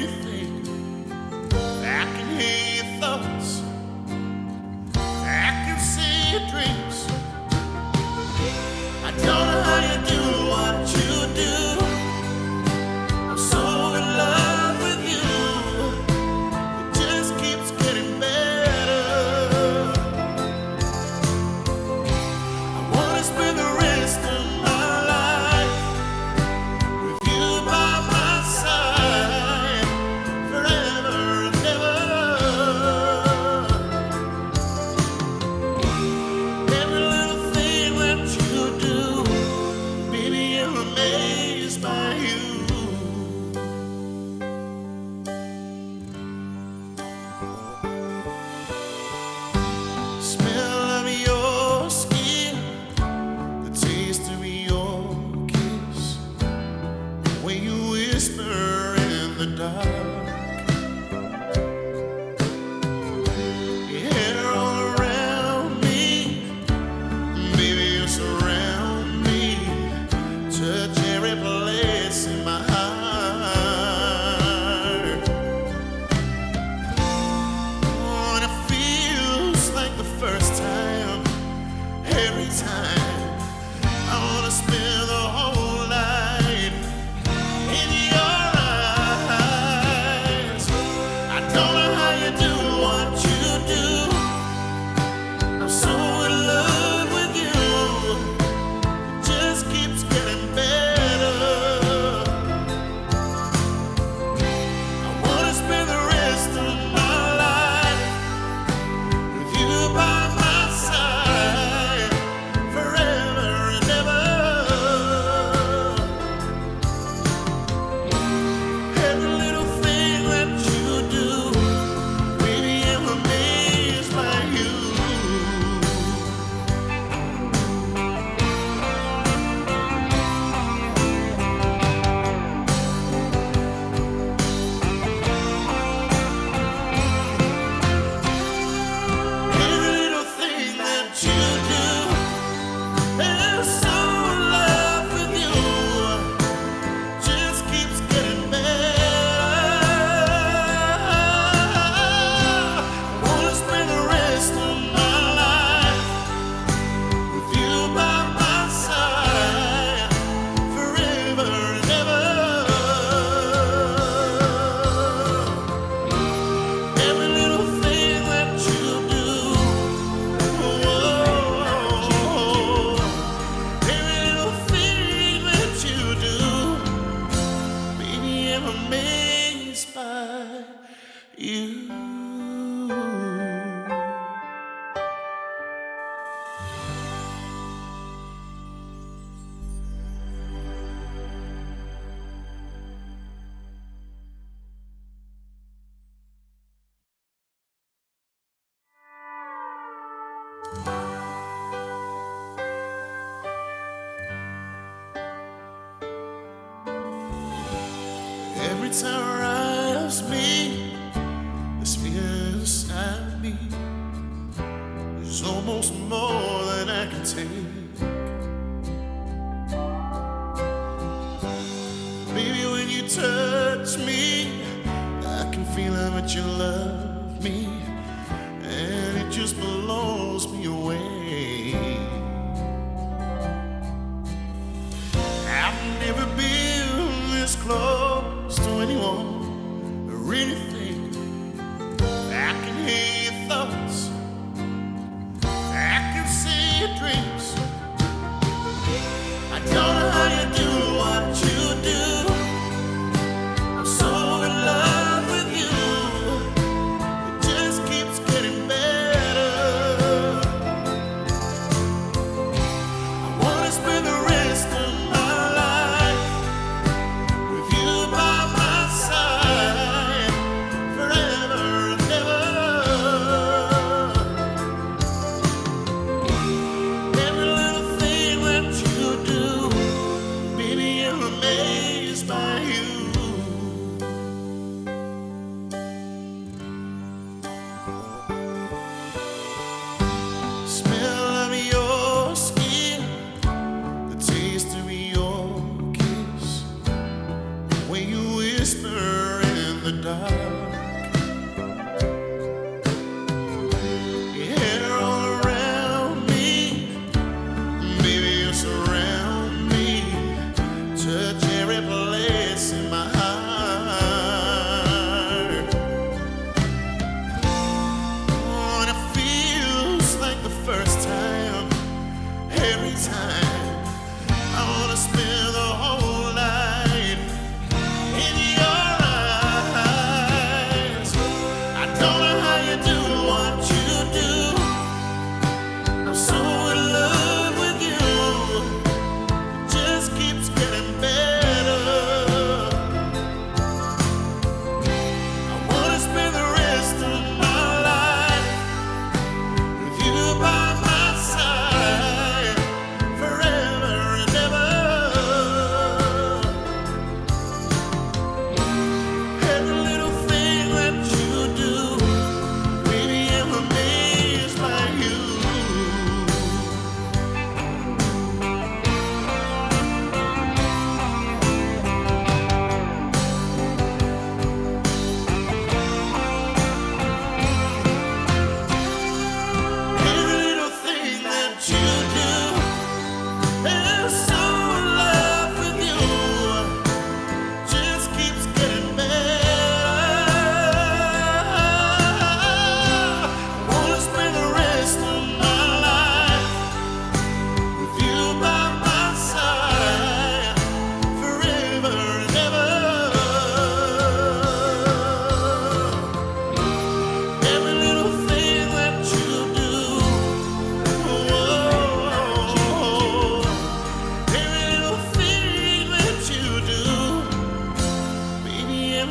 anything. I can hear your thoughts, I can see your dreams. I don't know how you do what you do. I'm so in love with you. It just keeps getting better. I wanna spend the rest of my life with you by my side, forever and ever. Every little thing that you do, baby, I'm amazed by you. Smell of your skin, the taste of your kiss, the way you whisper in the dark, your hair all around me, baby, you surround me, touch every place in my heart. Oh, and it feels like the first time, every time. I wanna spend the whole night in your eyes. I don't know how you do what you do. I'm so in love with you. It just keeps getting better. I wanna spend the rest of my life with you by my side, forever and ever. Every little thing that you do, baby, I'm amazed by you. Every little thing that you do, I'm so in love with you. Just keeps getting better. I wanna spend the rest of my life with you by my side, forever and ever. Every little thing that you do, every little thing that you do, baby, I'm amazed by you. Every time our eyes meet, this feeling inside me is almost more than I can take. Baby, when you touch me, I can feel how much you love me, and it just blows me away. I've never been this close to anyone or anything. I can hear your thoughts, I can see your dreams. I don't know how you do what you do. I'm so in love with you. It just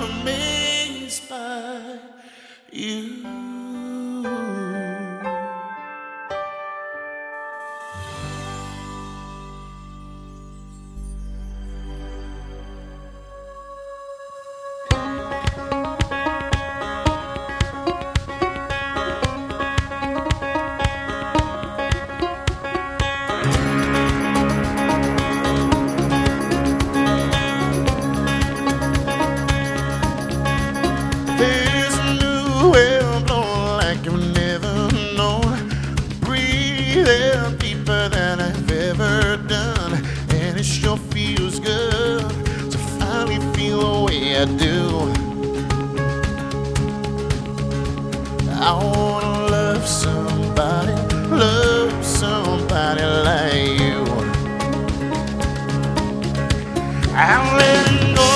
amazed by you. There's a new wind blowing like you've never known. Breathe air deeper than I've ever done, and it sure feels good to finally feel the way I do. I wanna love somebody like you. I'm letting go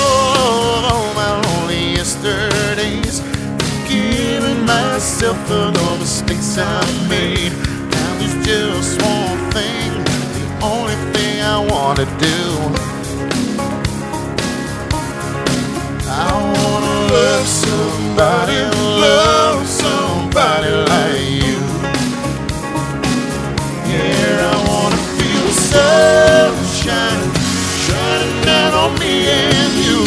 of all my lonely yesterdays, forgiving myself for the mistakes I made. Now there's just one thing, the only thing I wanna do. I wanna love somebody like you. Yeah, I wanna feel the sunshine shining down on me and you.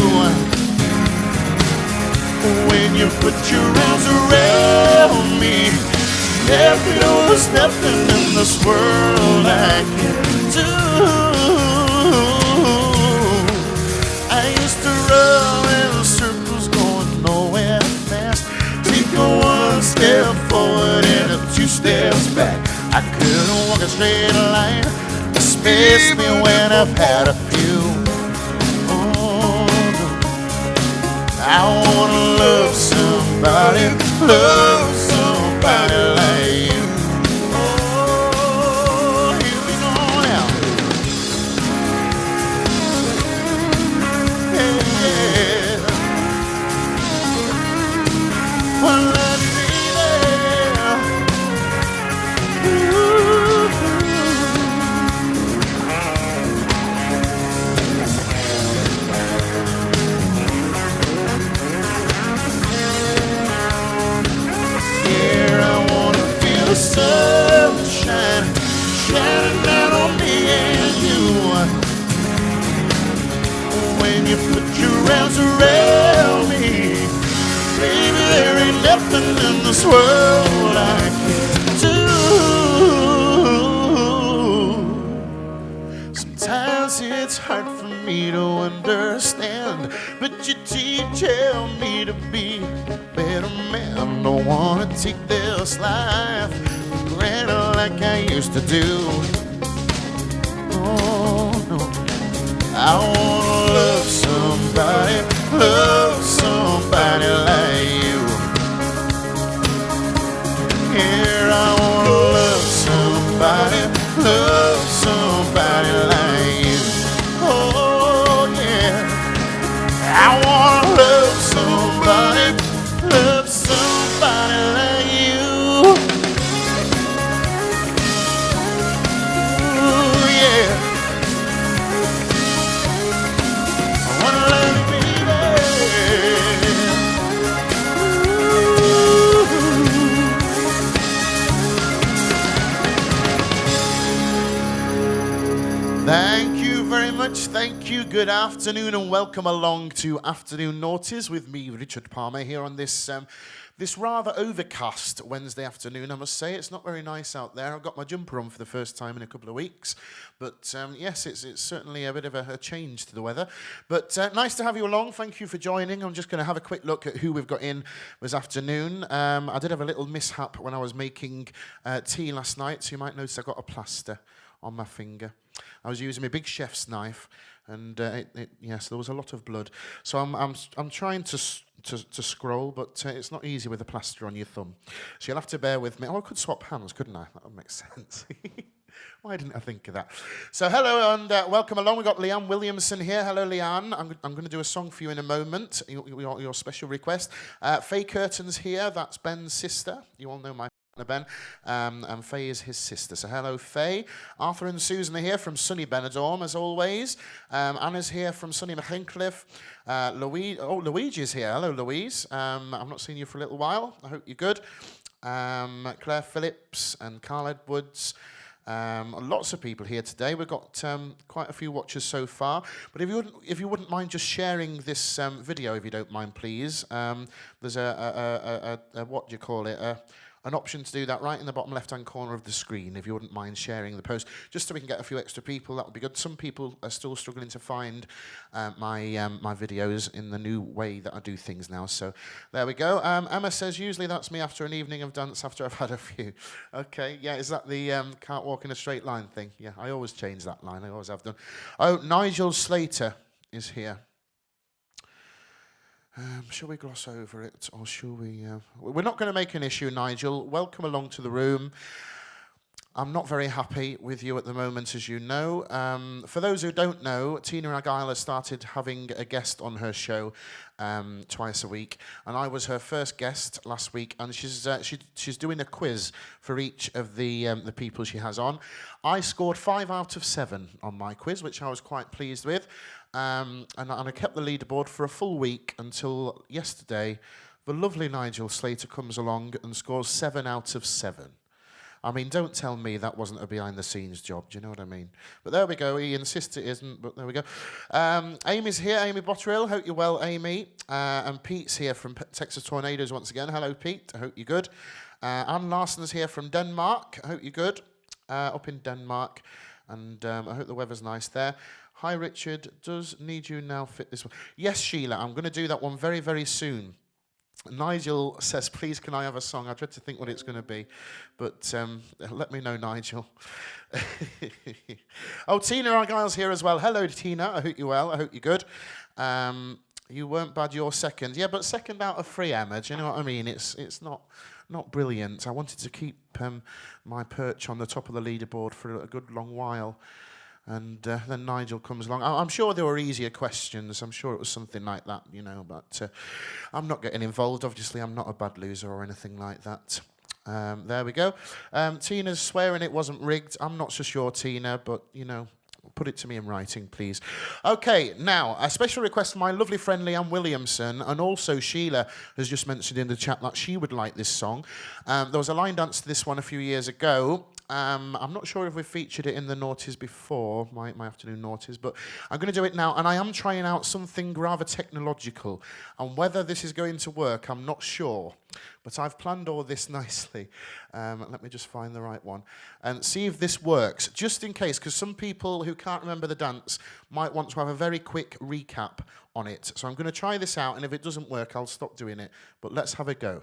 When you put your arms around me, there's nothing in this world I can do. I used to run in circles going nowhere fast, take one step forward and two steps back. I couldn't walk a straight line, especially when I've had a few. Oh, no. I wanna love somebody like you. Oh, here we go now. Yeah. Well, let me be there. Yeah, I wanna feel the sunshine shining down on me and you. When you put your arms around me, baby, there ain't nothing in this world I can do. Sometimes it's hard for me to understand, but you tell me to be a better man. Don't wanna take this life for granted like I used to do. Oh no, I wanna love somebody like you. Here I wanna love somebody like you. Oh yeah, I wanna love somebody like you. Ooh, yeah. I wanna let it be there. Thank you very much. Thank you. Good afternoon and welcome along to Afternoon Noughties with me, Richard Palmer, here on this this rather overcast Wednesday afternoon. I must say it's not very nice out there. I've got my jumper on for the first time in a couple of weeks, but yes, it's certainly a bit of a change to the weather. But nice to have you along. Thank you for joining. I'm just going to have a quick look at who we've got in this afternoon. I did have a little mishap when I was making tea last night, so you might notice I got a plaster on my finger. I was using my big chef's knife, and yes, there was a lot of blood. So I'm trying to scroll, but it's not easy with a plaster on your thumb. So you'll have to bear with me. Oh, I could swap hands, couldn't I? That would make sense. Why didn't I think of that? So hello and welcome along. We've got Leanne Williamson here. Hello, Leanne. I'm going to do a song for you in a moment, your special request. Faye Curtin's here. That's Ben's sister. You all know my Ben, and Faye is his sister. So hello, Faye. Arthur and Susan are here from sunny Benidorm, as always. Anna's here from sunny Machynlleth. Luigi is here. Hello, Louise. I've not seen you for a little while. I hope you're good. Claire Phillips and Carl Edwards. Lots of people here today. We've got quite a few watchers so far. But if you wouldn't mind just sharing this video, if you don't mind, please. There's a what do you call it? An option to do that right in the bottom left-hand corner of the screen, if you wouldn't mind sharing the post, just so we can get a few extra people. That would be good. Some people are still struggling to find my videos in the new way that I do things now. So there we go. Emma says, usually that's me after an evening of dance after I've had a few. Okay, yeah, is that the can't walk in a straight line thing? Yeah, I always change that line. I always have done. Oh, Nigel Slater is here. Shall we gloss over it, or shall we... We're not going to make an issue, Nigel. Welcome along to the room. I'm not very happy with you at the moment, as you know. For those who don't know, Tina Argyle has started having a guest on her show twice a week, and I was her first guest last week, and she's doing a quiz for each of the people she has on. I scored 5 out of 7 on my quiz, which I was quite pleased with. And I kept the leaderboard for a full week until yesterday. The lovely Nigel Slater comes along and scores 7 out of 7. I mean, don't tell me that wasn't a behind-the-scenes job. Do you know what I mean? But there we go. He insists it isn't, but there we go. Amy's here. Amy Botterill. Hope you're well, Amy. And Pete's here from Texas Tornadoes once again. Hello, Pete. I hope you're good. Anne Larson's here from Denmark. I hope you're good. Up in Denmark. And I hope the weather's nice there. Hi, Richard. Does Need You Now fit this one? Yes, Sheila. I'm going to do that one very, very soon. Nigel says, please, can I have a song? I dread to think what it's going to be. But let me know, Nigel. Oh, Tina Argyle's here as well. Hello, Tina. I hope you're well. I hope you're good. You weren't bad. You're second. Yeah, but second out of 3, Emma. Do you know what I mean? It's not brilliant. I wanted to keep my perch on the top of the leaderboard for a good long while. And then Nigel comes along. I'm sure there were easier questions. I'm sure it was something like that, you know. But I'm not getting involved. Obviously, I'm not a bad loser or anything like that. There we go. Tina's swearing it wasn't rigged. I'm not so sure, Tina, but, you know, put it to me in writing, please. Okay, now, a special request from my lovely friend Leanne Williamson, and also Sheila has just mentioned in the chat that she would like this song. There was a line dance to this one a few years ago. I'm not sure if we've featured it in the Noughties before, my afternoon Noughties, but I'm going to do it now, and I am trying out something rather technological, and whether this is going to work, I'm not sure, but I've planned all this nicely. Let me just find the right one, and see if this works, just in case, because some people who can't remember the dance might want to have a very quick recap on it. So I'm going to try this out, and if it doesn't work, I'll stop doing it, but let's have a go.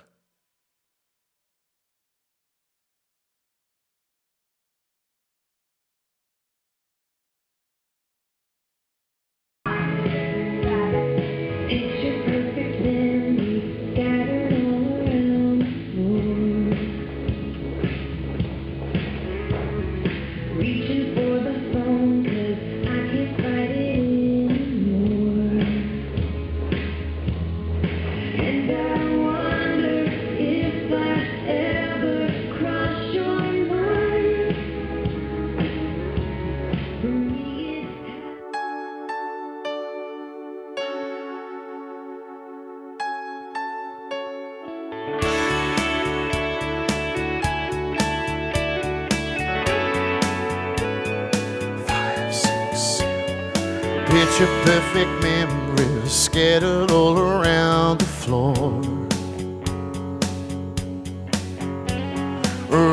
Picture perfect memories scattered all around the floor,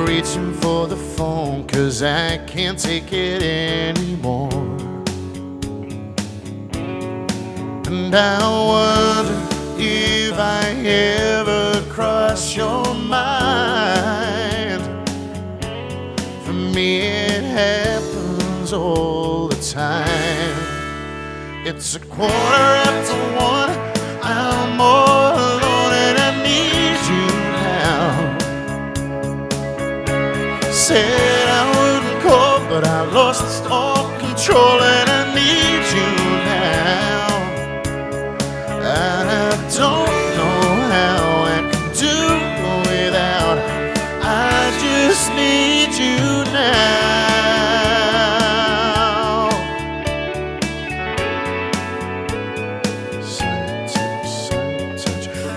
reaching for the phone 'cause I can't take it anymore. And I wonder if I ever cross your mind. For me it happens all the time. It's 1:15, I'm all alone and I need you now. Said I wouldn't call, but I lost all control and I need you now. And I don't know how I can do without.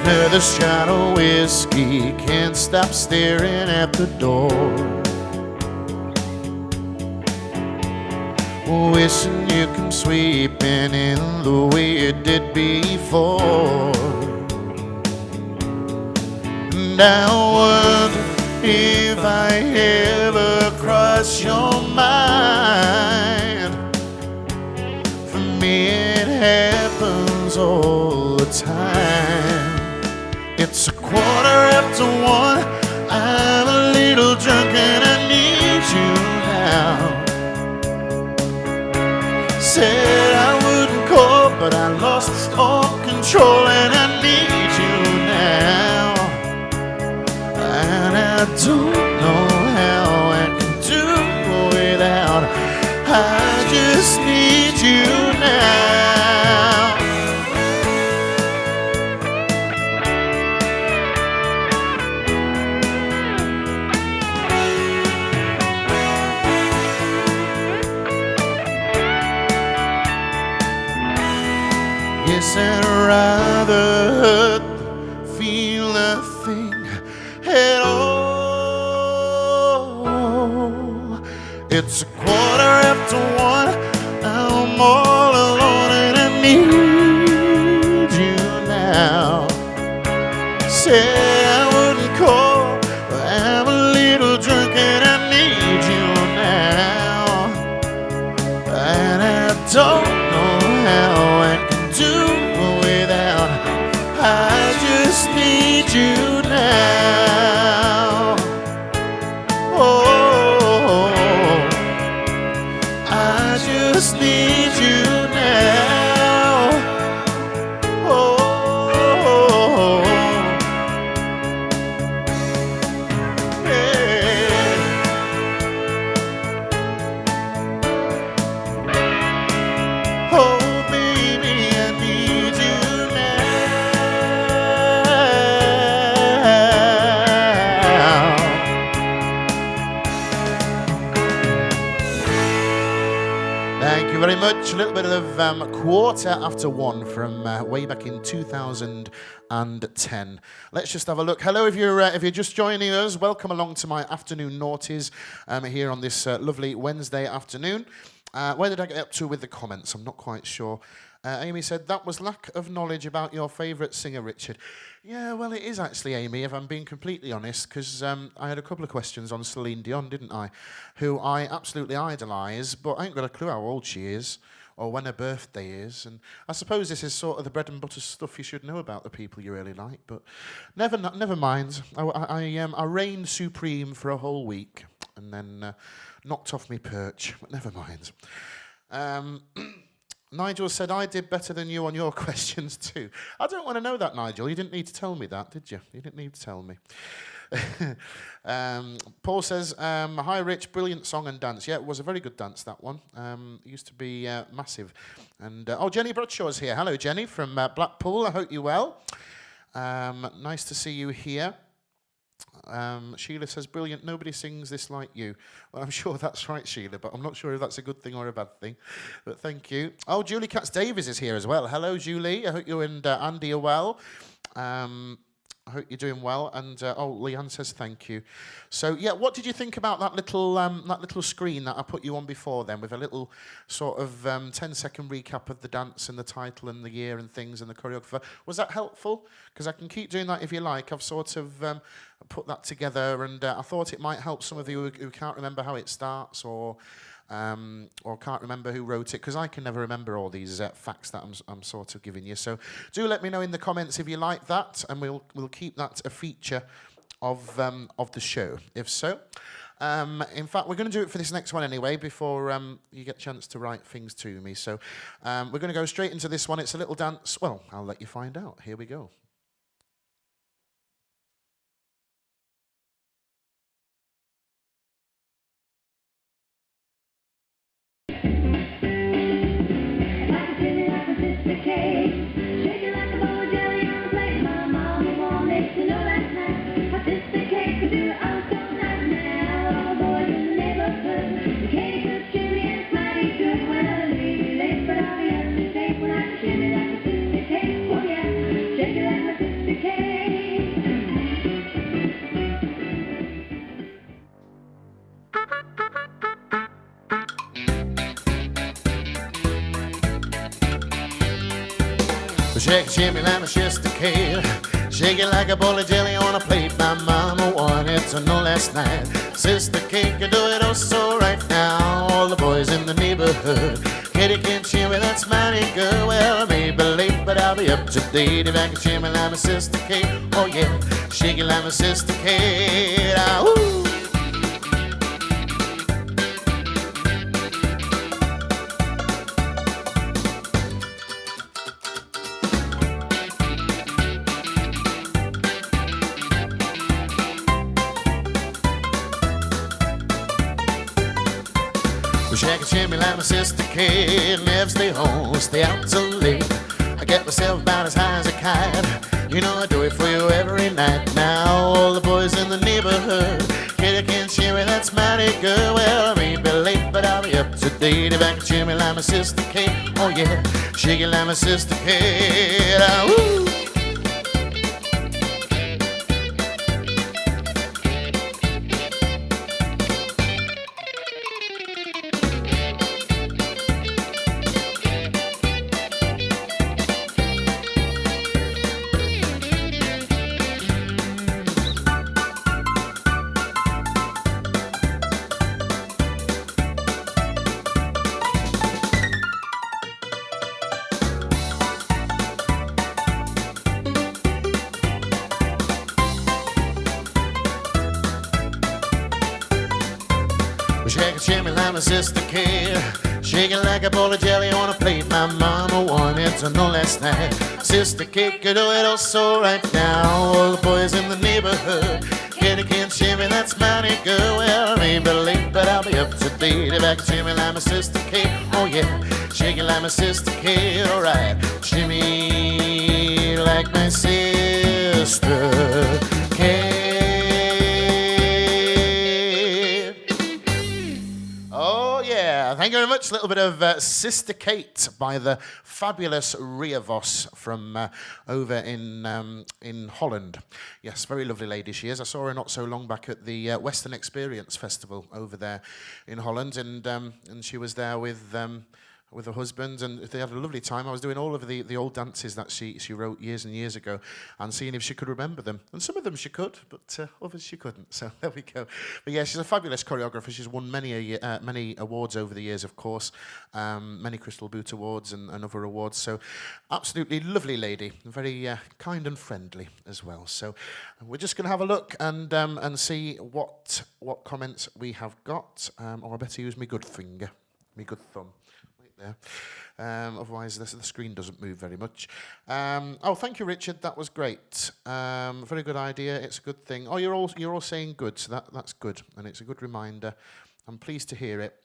Another shot of whiskey, can't stop staring at the door. Wishing you come sweeping in the way you did before. And I wonder if I ever cross your mind. For me it happens all the time. It's 1:15, I'm a little drunk and I need you now. Said I wouldn't call, but I lost all control and I need you now. And I don't know how I can do without. I just need you now. Yes, I'd rather hurt than feel nothing at all. It's 1:15, I'm all alone and I need you now. Said I wouldn't call, but I'm a little drunk and I need you now. And I don't know how I can do without. I just need you now. Oh, I just need you now. Oh, yeah. Oh, baby, I need you now. Thank you very much. A little bit of 1:15 from way back in 2010. Let's just have a look. Hello, if you're just joining us, welcome along to my afternoon Noughties here on this lovely Wednesday afternoon. Where did I get up to with the comments? I'm not quite sure. Amy said, that was lack of knowledge about your favourite singer, Richard. Yeah, well, it is actually, Amy, if I'm being completely honest, because I had a couple of questions on Celine Dion, didn't I? Who I absolutely idolise, but I ain't got a clue how old she is or when her birthday is. And I suppose this is sort of the bread and butter stuff you should know about the people you really like, but never mind. I reigned supreme for a whole week and then knocked off me perch, but never mind. Nigel said, I did better than you on your questions too. I don't want to know that, Nigel. You didn't need to tell me that, did you? You didn't need to tell me. Paul says, hi, Rich, brilliant song and dance. Yeah, it was a very good dance, that one. It used to be massive. And oh, Jenny Bradshaw's here. Hello, Jenny, from Blackpool. I hope you're well. Nice to see you here. Sheila says, brilliant, nobody sings this like you. Well, I'm sure that's right, Sheila, but I'm not sure if that's a good thing or a bad thing. But thank you. Oh, Julie Katz-Davies is here as well. Hello, Julie. I hope you and Andy are well. I hope you're doing well. And oh, Leanne says thank you. So yeah, what did you think about that little screen that I put you on before then, with a little sort of 10-second recap of the dance and the title and the year and things and the choreographer? Was that helpful? Because I can keep doing that if you like. I've sort of put that together, and I thought it might help some of you who can't remember how it starts or can't remember who wrote it, because I can never remember all these facts that I'm sort of giving you. So do let me know in the comments if you like that, and we'll keep that a feature of the show, if so. In fact, we're going to do it for this next one anyway, before you get a chance to write things to me. So we're going to go straight into this one. It's a little dance. Well, I'll let you find out. Here we go. Shake it like Shake, shimmy, lemon, sister Kate. Shake it like a bowl of jelly on a plate. My mama wanted to know last night. Sister Kate can do it oh so right now. All the boys in the neighborhood. Kitty can shimmy, that's mighty good. Well, I may be late, but I'll be up to date if I can shimmy like my sister Kate. Oh yeah, shake it like my sister Kate. Ah, woo. Shake and shimmy like my sister Kate. Never stay home, stay out till late. I get myself about as high as a kite. You know I do it for you every night. Now all the boys in the neighborhood. Kitty can shimmy, that's mighty good. Well, I may be late, but I'll be up to date if I can shimmy like my sister Kate. Oh yeah, shake it like my sister Kate. Ah, woo. Shake it, shimmy like my sister Kate. Shake it like a bowl of jelly on a plate. My mama wanted to know last night. Sister Kate could do it all so right now. All the boys in the neighborhood. Kitty can shimmy, that's mighty good. Well, I may be late, but I'll be up to date if I can shimmy like my sister Kate. Oh yeah, shake it like my sister Kate. Alright, shimmy like my sister Kate. Thank you very much. A little bit of Sister Kate by the fabulous Ria Vos from over in Holland. Yes, very lovely lady she is. I saw her not so long back at the Western Experience Festival over there in Holland, and she was there with her husband, and they had a lovely time. I was doing all of the old dances that she wrote years and years ago and seeing if she could remember them. And some of them she could, but others she couldn't. So there we go. But yeah, she's a fabulous choreographer. She's won many awards over the years, of course, many Crystal Boot Awards and other awards. So absolutely lovely lady, very kind and friendly as well. So we're just going to have a look and see what comments we have got. Or I better use my good finger, my good thumb. There. Otherwise the screen doesn't move very much. Oh, thank you, Richard. That was great. Very good idea. It's a good thing. Oh, you're all saying good, so that's good, and it's a good reminder. I'm pleased to hear it.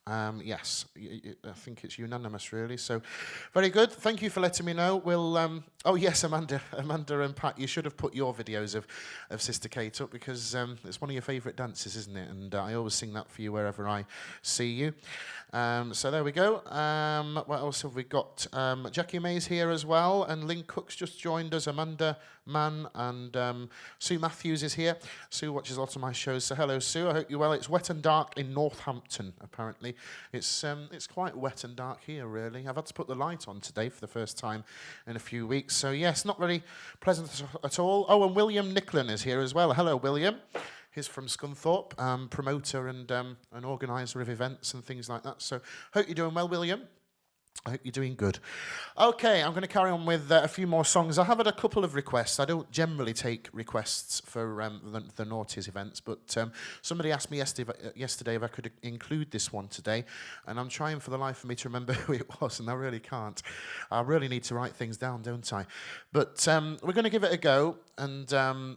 Yes, I think it's unanimous, really. So, very good. Thank you for letting me know. We'll. Oh yes, Amanda and Pat, you should have put your videos of Sister Kate up because it's one of your favourite dances, isn't it? And I always sing that for you wherever I see you. So there we go. What else have we got? Jackie May's here as well, and Lynn Cook's just joined us. Amanda Mann and Sue Matthews is here. Sue watches a lot of my shows, so hello, Sue. I hope you're well. It's wet and dark in Northampton, apparently. It's quite wet and dark here, really. I've had to put the light on today for the first time in a few weeks. So yes, not really pleasant at all. Oh, and William Nicklin is here as well. Hello, William. He's from Scunthorpe, promoter and organiser of events and things like that. So hope you're doing well, William. I hope you're doing good. Okay, I'm going to carry on with a few more songs. I have had a couple of requests. I don't generally take requests for the Noughties events, but somebody asked me yesterday if I could include this one today, and I'm trying for the life of me to remember who it was, and I really can't. I really need to write things down, don't I? But we're going to give it a go, and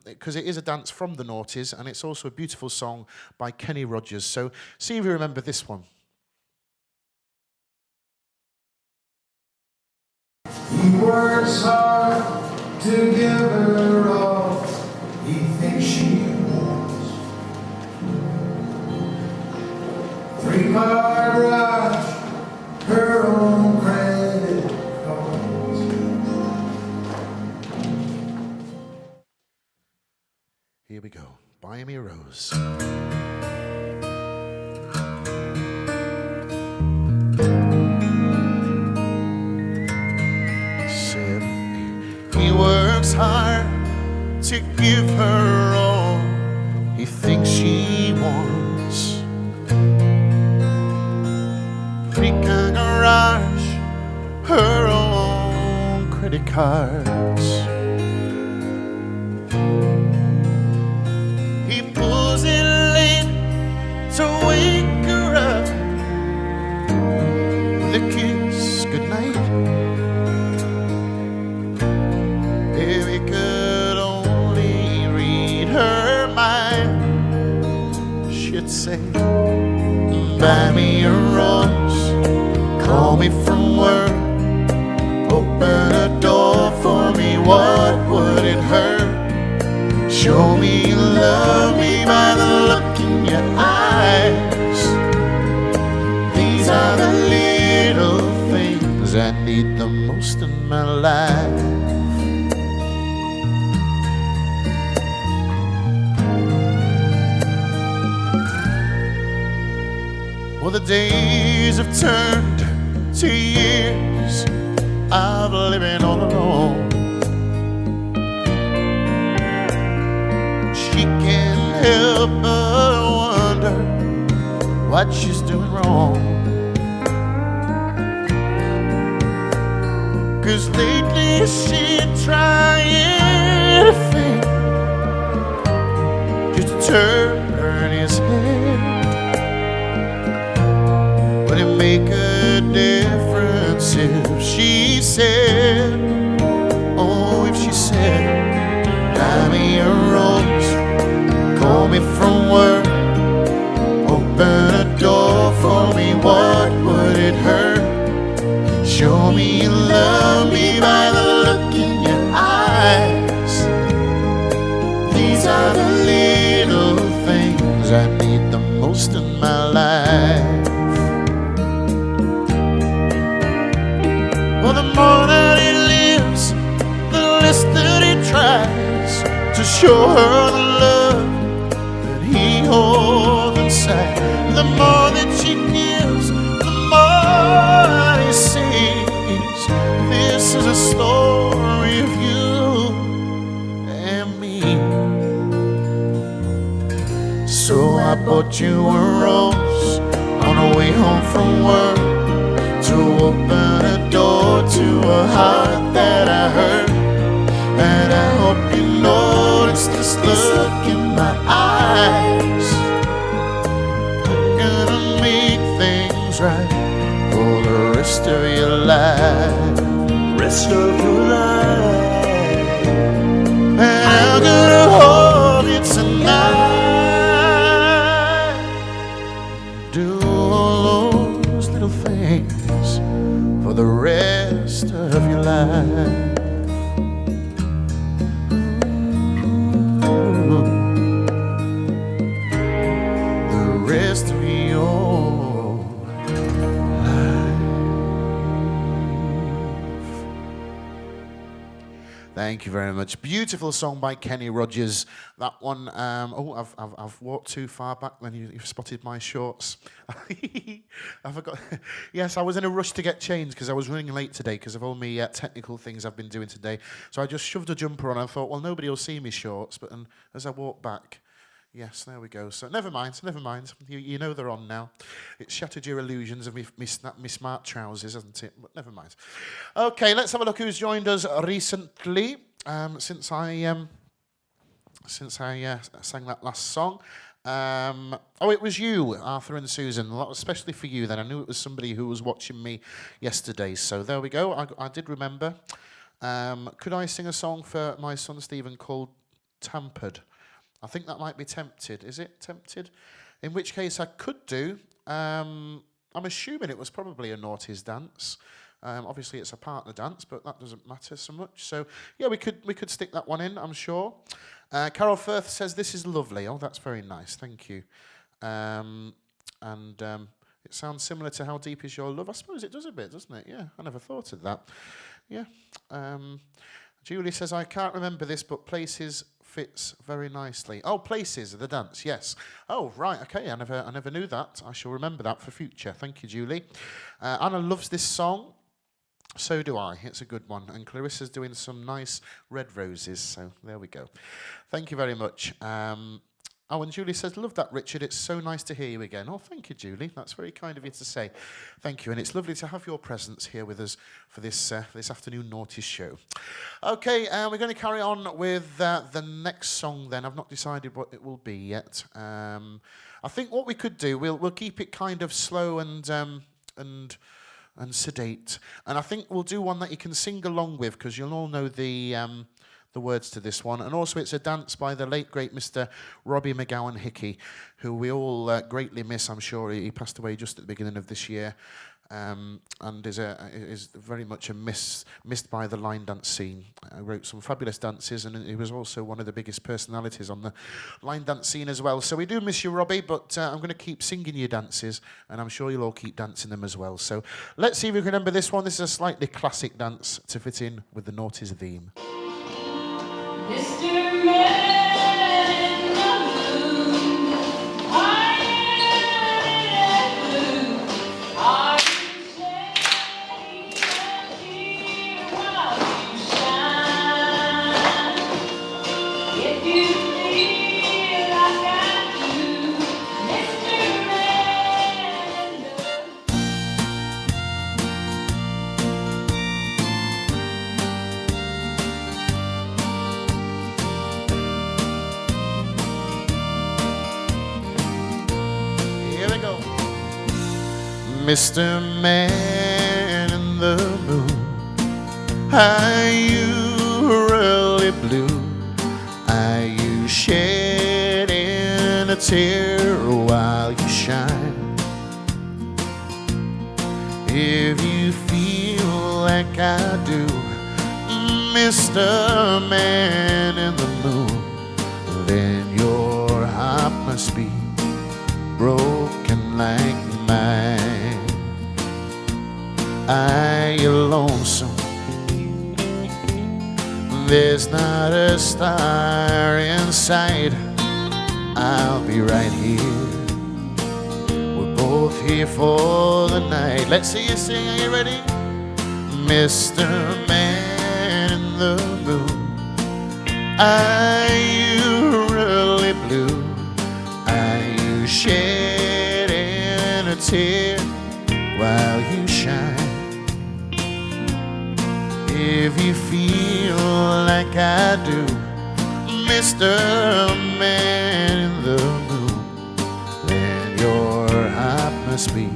because it is a dance from the Noughties, and it's also a beautiful song by Kenny Rogers. So see if you remember this one. He works hard to give her all he thinks she wants. 3-card rush, her own credit cards. Here we go. Buy me a rose. He works hard to give her all he thinks she wants. Freaking garage, her own credit cards. He pulls it late to wake her up with a kiss goodnight. If he could only read her mind, she'd say, buy me a rose, call me from work, open a door for me, what would it hurt? Show me you love me by the look in your eyes. These are the little things I need the most in my life. Well, the days have turned to years of living all alone. She can't help but wonder what she's doing wrong. 'Cause lately she's trying to think just to turn his head. Would it make a difference if she said, oh, if she said, buy me a rose, call me from work, open a door for me, what would it hurt? Show me you love me by the look in your eyes. These are the little things I need the most in my life. Well, the more that he lives, the less that he tries to show her the love that he holds inside. The more that she gives, the more he sees. This is a story of you and me. So I bought you a rose on the way home from work, to open a door to a heart that I hurt. And I hope you notice this look in my eyes. I'm gonna make things right for the rest of your life. Rest of your life. And I'm gonna hold you tonight. Do all those little things for the rest of your life. The rest of your life. Thank you very much. Beautiful song by Kenny Rogers. That one, I've walked too far back when you've spotted my shorts. I forgot. Yes, I was in a rush to get changed because I was running late today because of all my technical things I've been doing today. So I just shoved a jumper on. I thought, well, nobody will see me shorts. But as I walked back, yes, there we go. So never mind. You know they're on now. It shattered your illusions of me smart trousers, hasn't it? But never mind. Okay, let's have a look who's joined us recently since I sang that last song. It was you, Arthur and Susan. Well, that was especially for you then. I knew it was somebody who was watching me yesterday. So there we go. I did remember. Could I sing a song for my son Stephen called Tampered? I think that might be Tempted. Is it Tempted? In which case I could do. I'm assuming it was probably a Noughties dance. Obviously it's a partner dance, but that doesn't matter so much. So yeah, we could stick that one in, I'm sure. Carol Firth says, this is lovely. Oh, that's very nice. Thank you. It sounds similar to How Deep Is Your Love. I suppose it does a bit, doesn't it? Yeah, I never thought of that. Yeah. Julie says, I can't remember this, but Places fits very nicely. Oh, Places, the dance, yes. Oh, right, okay, I never knew that. I shall remember that for future. Thank you, Julie. Anna loves this song. So do I. It's a good one. And Clarissa's doing some nice red roses, so there we go. Thank you very much. Oh, and Julie says, love that, Richard. It's so nice to hear you again. Oh, thank you, Julie. That's very kind of you to say. Thank you. And it's lovely to have your presence here with us for this afternoon Noughties show. Okay, we're going to carry on with the next song then. I've not decided what it will be yet. I think what we could do, we'll keep it kind of slow and sedate. And I think we'll do one that you can sing along with, because you'll all know the words to this one. And also it's a dance by the late, great Mr. Robbie McGowan Hickey, who we all greatly miss, I'm sure. He passed away just at the beginning of this year, and is very much missed by the line dance scene. He wrote some fabulous dances, and he was also one of the biggest personalities on the line dance scene as well. So we do miss you, Robbie, but I'm going to keep singing your dances, and I'm sure you'll all keep dancing them as well. So let's see if we can remember this one. This is a slightly classic dance to fit in with the Noughties theme. Mr. Man in the moon, are you blue? Are you shedding a tear while you shine? If you feel like I do, Mr. Man in the Mr. Man in the moon, are you really blue? Are you shedding a tear while you shine? If you feel like I do, Mr. Man in the moon, then your heart must be broken like mine. Are you lonesome? There's not a star in sight. I'll be right here. We're both here for the night. Let's see you sing. Are you ready? Mr. Man in the moon, are you really blue? Are you shedding a tear while you shine? If you feel like I do, Mr. Man in the moon, then your heart must be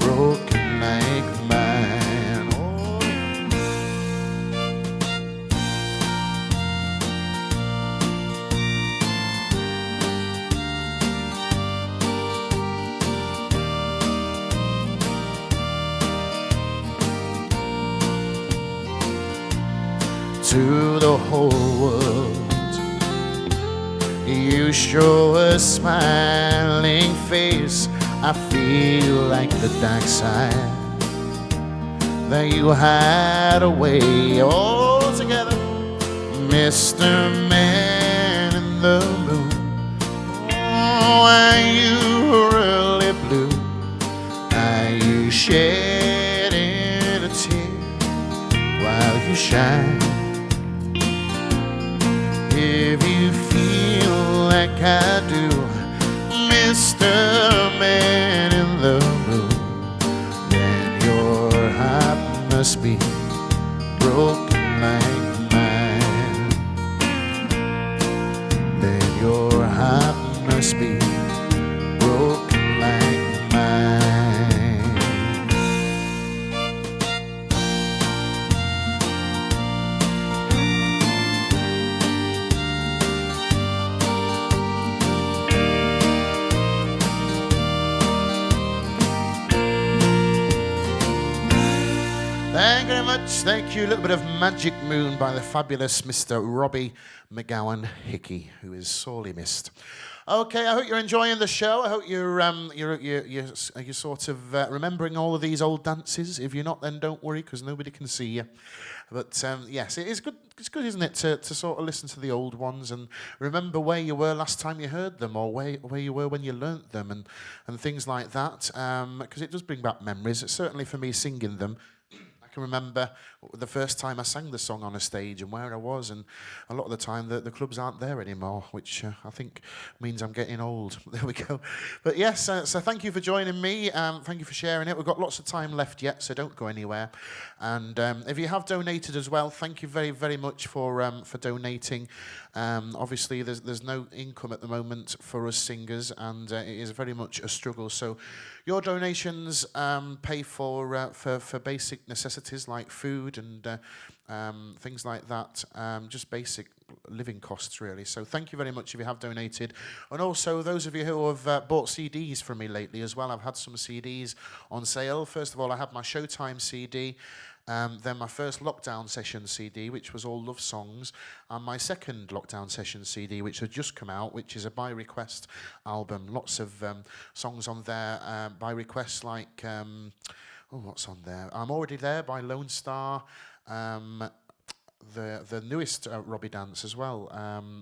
broken like mine. Oh. To the whole world, you show a smiling face. I feel like the dark side that you hide away. All together, Mr. Man in the moon, oh, are you really blue? Are you shedding a tear while you shine? If you feel like I do, Mr. Man in the moon, then your heart must be broken like mine. Then your heart must be broken like mine. Thank you very much. Thank you. A little bit of Magic Moon by the fabulous Mr. Robbie McGowan Hickey, who is sorely missed. Okay, I hope you're enjoying the show. I hope you're sort of remembering all of these old dances. If you're not, then don't worry, because nobody can see you. But yes, it is good. It's good, isn't it, to sort of listen to the old ones and remember where you were last time you heard them, or where you were when you learnt them, and things like that. Because it does bring back memories. Certainly for me, singing them. I can remember the first time I sang the song on a stage and where I was, and a lot of the time the clubs aren't there anymore, which I think means I'm getting old. There we go. But yes, so thank you for joining me. Thank you for sharing it. We've got lots of time left yet, so don't go anywhere. And if you have donated as well, thank you very, very much for donating. Obviously, there's no income at the moment for us singers, and it is very much a struggle. So your donations pay for basic necessities like food and things like that, just basic living costs, really. So thank you very much if you have donated. And also, those of you who have bought CDs from me lately as well, I've had some CDs on sale. First of all, I had my Showtime CD, then my first lockdown session CD, which was all love songs, and my second lockdown session CD, which had just come out, which is a by request album. Lots of songs on there by request, like what's on there? I'm Already There by Lone Star. The newest Robbie dance as well,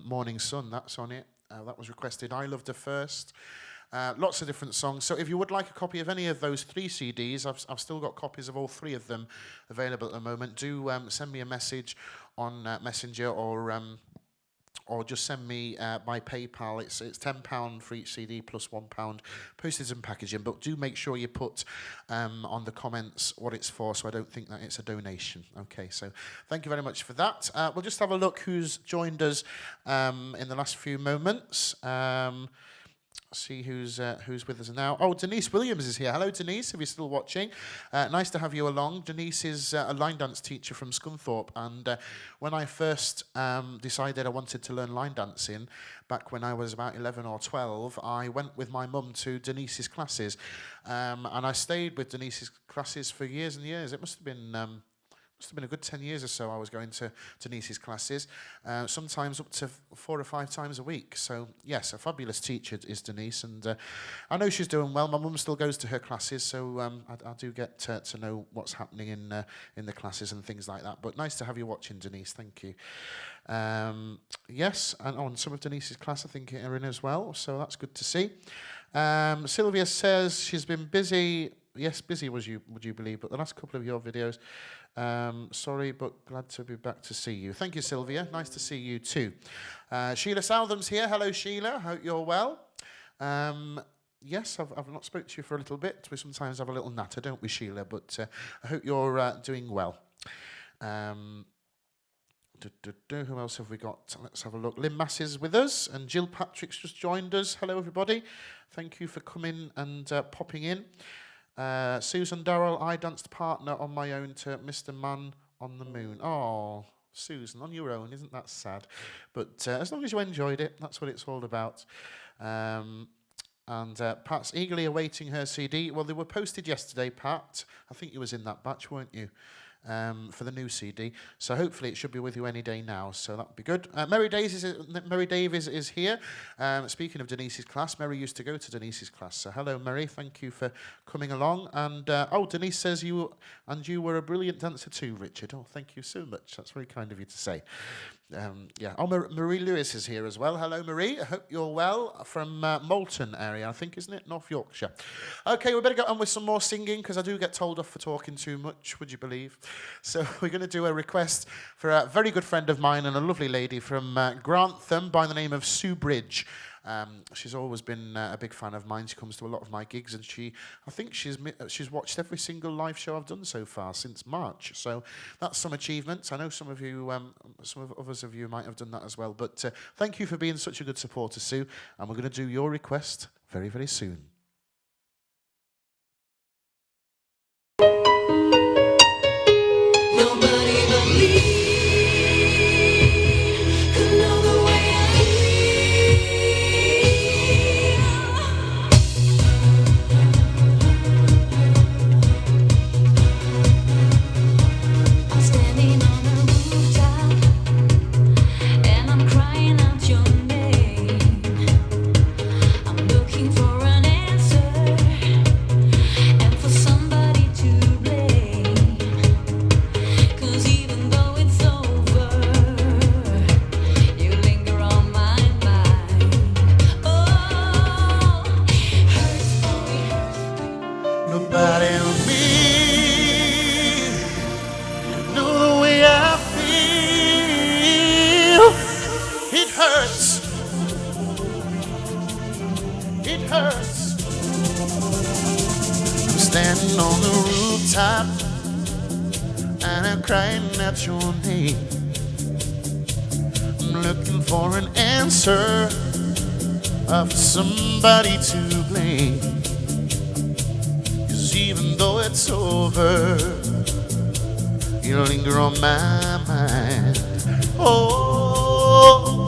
Morning Sun, that's on it. That was requested. I Loved Her First. Lots of different songs. So if you would like a copy of any of those 3 CDs, I've still got copies of all 3 of them available at the moment. Do send me a message on Messenger, or just send me by PayPal. It's £10 for each CD plus £1 postage and packaging. But do make sure you put on the comments what it's for, so I don't think that it's a donation. Okay, so thank you very much for that. We'll just have a look who's joined us in the last few moments. See who's with us now. Oh, Denise Williams is here. Hello, Denise, if you're still watching. Nice to have you along. Denise is a line dance teacher from Scunthorpe, and when I first decided I wanted to learn line dancing, back when I was about 11 or 12, I went with my mum to Denise's classes, and I stayed with Denise's classes for years and years. It must have been a good 10 years or so I was going to Denise's classes, sometimes up to 4 or 5 times a week. So, yes, a fabulous teacher is Denise, and I know she's doing well. My mum still goes to her classes, so I do get to know what's happening in the classes and things like that. But nice to have you watching, Denise. Thank you. Yes, and on some of Denise's class, I think, are in as well, so that's good to see. Sylvia says she's been busy. Yes, busy would you believe, but the last couple of your videos. Sorry, but glad to be back to see you. Thank you, Sylvia. Nice to see you too. Sheila Southam's here. Hello, Sheila. Hope you're well. Yes, I've not spoke to you for a little bit. We sometimes have a little natter, don't we, Sheila? But I hope you're doing well. Who else have we got? Let's have a look. Lynn Mass is with us, and Jill Patrick's just joined us. Hello, everybody. Thank you for coming and popping in. Susan Darrell, I danced partner on my own to Mr. Man on the Moon. Oh, Susan, on your own, isn't that sad? But as long as you enjoyed it, that's what it's all about. And Pat's eagerly awaiting her CD. Well, they were posted yesterday, Pat. I think you was in that batch, weren't you? For the new CD. So hopefully it should be with you any day now. So that would be good. Mary Davies is here. Speaking of Denise's class, Mary used to go to Denise's class. So hello, Mary. Thank you for coming along. And Denise says you were a brilliant dancer too, Richard. Oh, thank you so much. That's very kind of you to say. Yeah. Oh, Marie Lewis is here as well. Hello, Marie. I hope you're well, from Moulton area, I think, isn't it? North Yorkshire. Okay, we better get on with some more singing, because I do get told off for talking too much, would you believe? So we're going to do a request for a very good friend of mine and a lovely lady from Grantham by the name of Sue Bridge. She's always been a big fan of mine. She comes to a lot of my gigs, and I think she's watched every single live show I've done so far since March. So that's some achievement. I know some of others of you might have done that as well. But thank you for being such a good supporter, Sue. And we're going to do your request very, very soon. Nobody but me could know the way I feel. sitting on the rooftop and I'm crying out your name. I'm looking for an answer of somebody to blame. 'Cause even though it's over, you linger on my mind. Oh,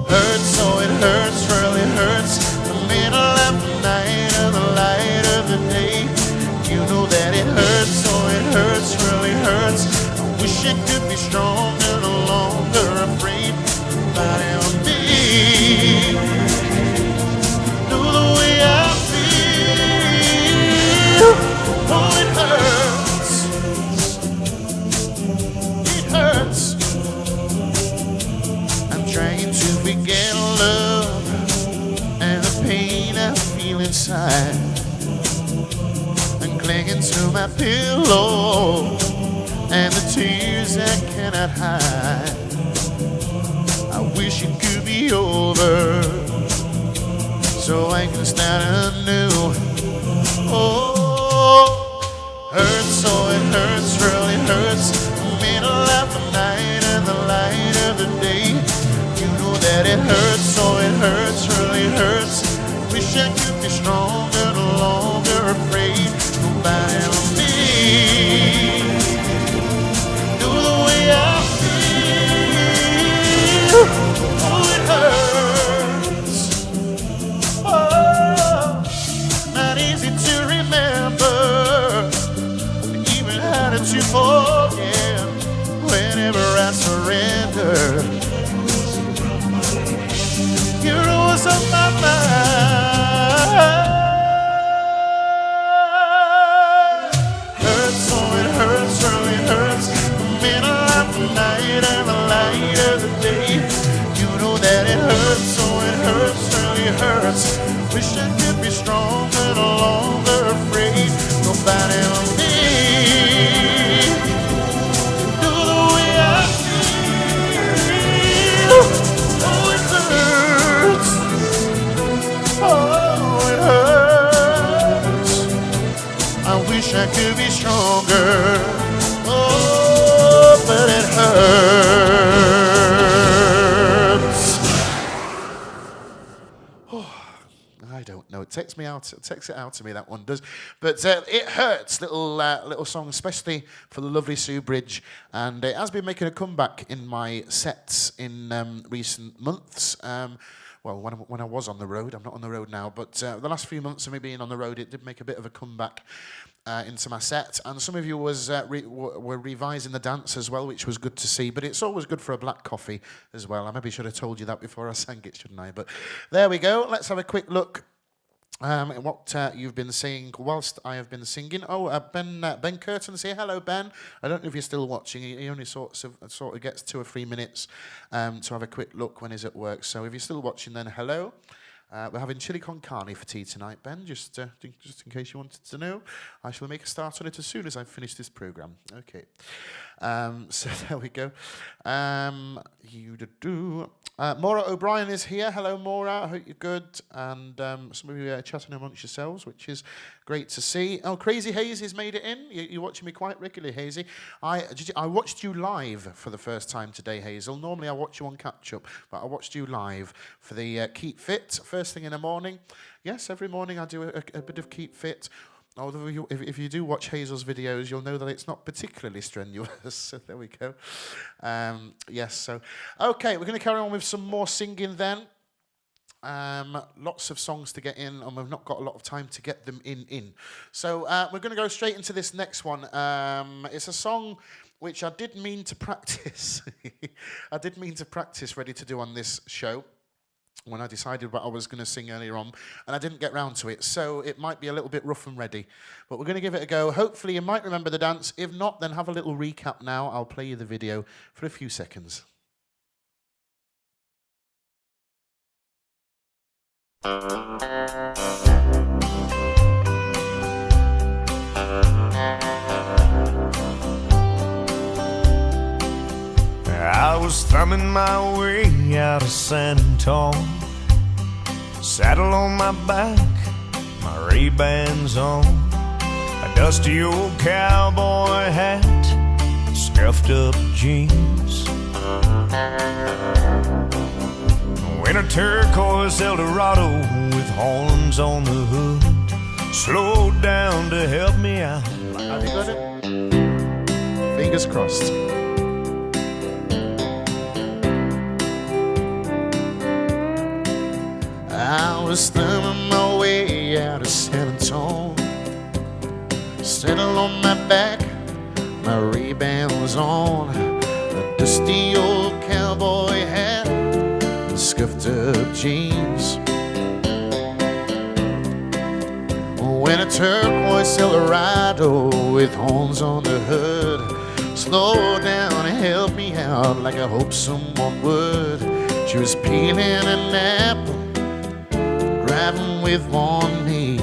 hurts, oh it hurts, really hurts. The middle of the night and the light of the day. You know that it hurts, oh it hurts, really hurts. I wish I could be stronger, no longer afraid. But on me, know the way I feel. Oh, it hurts. It hurts. I'm trying to forget love and the pain I feel inside. I'm clinging to my pillow and the tears I cannot hide. I wish it could be over so I can start anew. Oh, hurts, oh it hurts, really hurts. The middle of the night and the light of the day. You know that it hurts, oh it hurts, really hurts. Wish I could be stronger, no longer afraid. Nobody on me. Do the way I feel. Oh, it hurts. Oh, not easy to remember, even harder to forget. Whenever I surrender, you're always on my mind. Hurts, oh it hurts, really hurts. The middle of the night and the light of the day. You know that it hurts, oh it hurts, really hurts. Wish I could be stronger, no longer afraid. Nobody on me. Do the way I feel. Oh, it hurts. Oh, it hurts. I wish I could be stronger. Oh, but it hurts. Oh, I don't know. It takes me out. It takes it out of me. That one does. But it hurts. Little song, especially for the lovely Sue Bridge, and it has been making a comeback in my sets in recent months. Well, when I was on the road, I'm not on the road now, but the last few months of me being on the road, it did make a bit of a comeback into my set. And some of you were revising the dance as well, which was good to see. But it's always good for a black coffee as well. I maybe should have told you that before I sang it, shouldn't I? But there we go. Let's have a quick look at what you've been saying whilst I have been singing. Oh, Ben Curtin's here. Hello, Ben. I don't know if you're still watching. He only sort of gets 2 or 3 minutes to have a quick look when he's at work. So if you're still watching, then hello. We're having chili con carne for tea tonight, Ben, just in case you wanted to know. I shall make a start on it as soon as I finish this programme. Okay. So there we go. Maura O'Brien is here. Hello, Maura. I hope you're good. And some of you are chatting amongst yourselves, which is great to see. Oh, Crazy Hazy's made it in. You're watching me quite regularly, Hazy. I watched you live for the first time today, Hazel. Normally I watch you on catch-up, but I watched you live for the Keep Fit, first thing in the morning. Yes, every morning I do a bit of Keep Fit. Although if you do watch Hazel's videos, you'll know that it's not particularly strenuous. So there we go. Yes, so... Okay, we're going to carry on with some more singing then. Lots of songs to get in, and we've not got a lot of time to get them in. So we're going to go straight into this next one. It's a song which I did mean to practice. I did mean to practice ready to do on this show when I decided what I was going to sing earlier on, and I didn't get round to it, so it might be a little bit rough and ready. But we're going to give it a go. Hopefully you might remember the dance. If not, then have a little recap now. I'll play you the video for a few seconds. I was thumbing my way out of San Antonio, saddle on my back, my Ray-Bans on. a dusty old cowboy hat, scuffed up jeans. In a turquoise Eldorado with horns on the hood, slowed down to help me out. Have you got it? Fingers crossed. I was thumbing my way out of San Antonio, settled on my back, my Ray-Ban was on, a dusty old cowboy hat, and scuffed up jeans. When a turquoise Eldorado with horns on the hood slowed down and helped me out like I hoped someone would. She was peeling an apple, driving with one knee.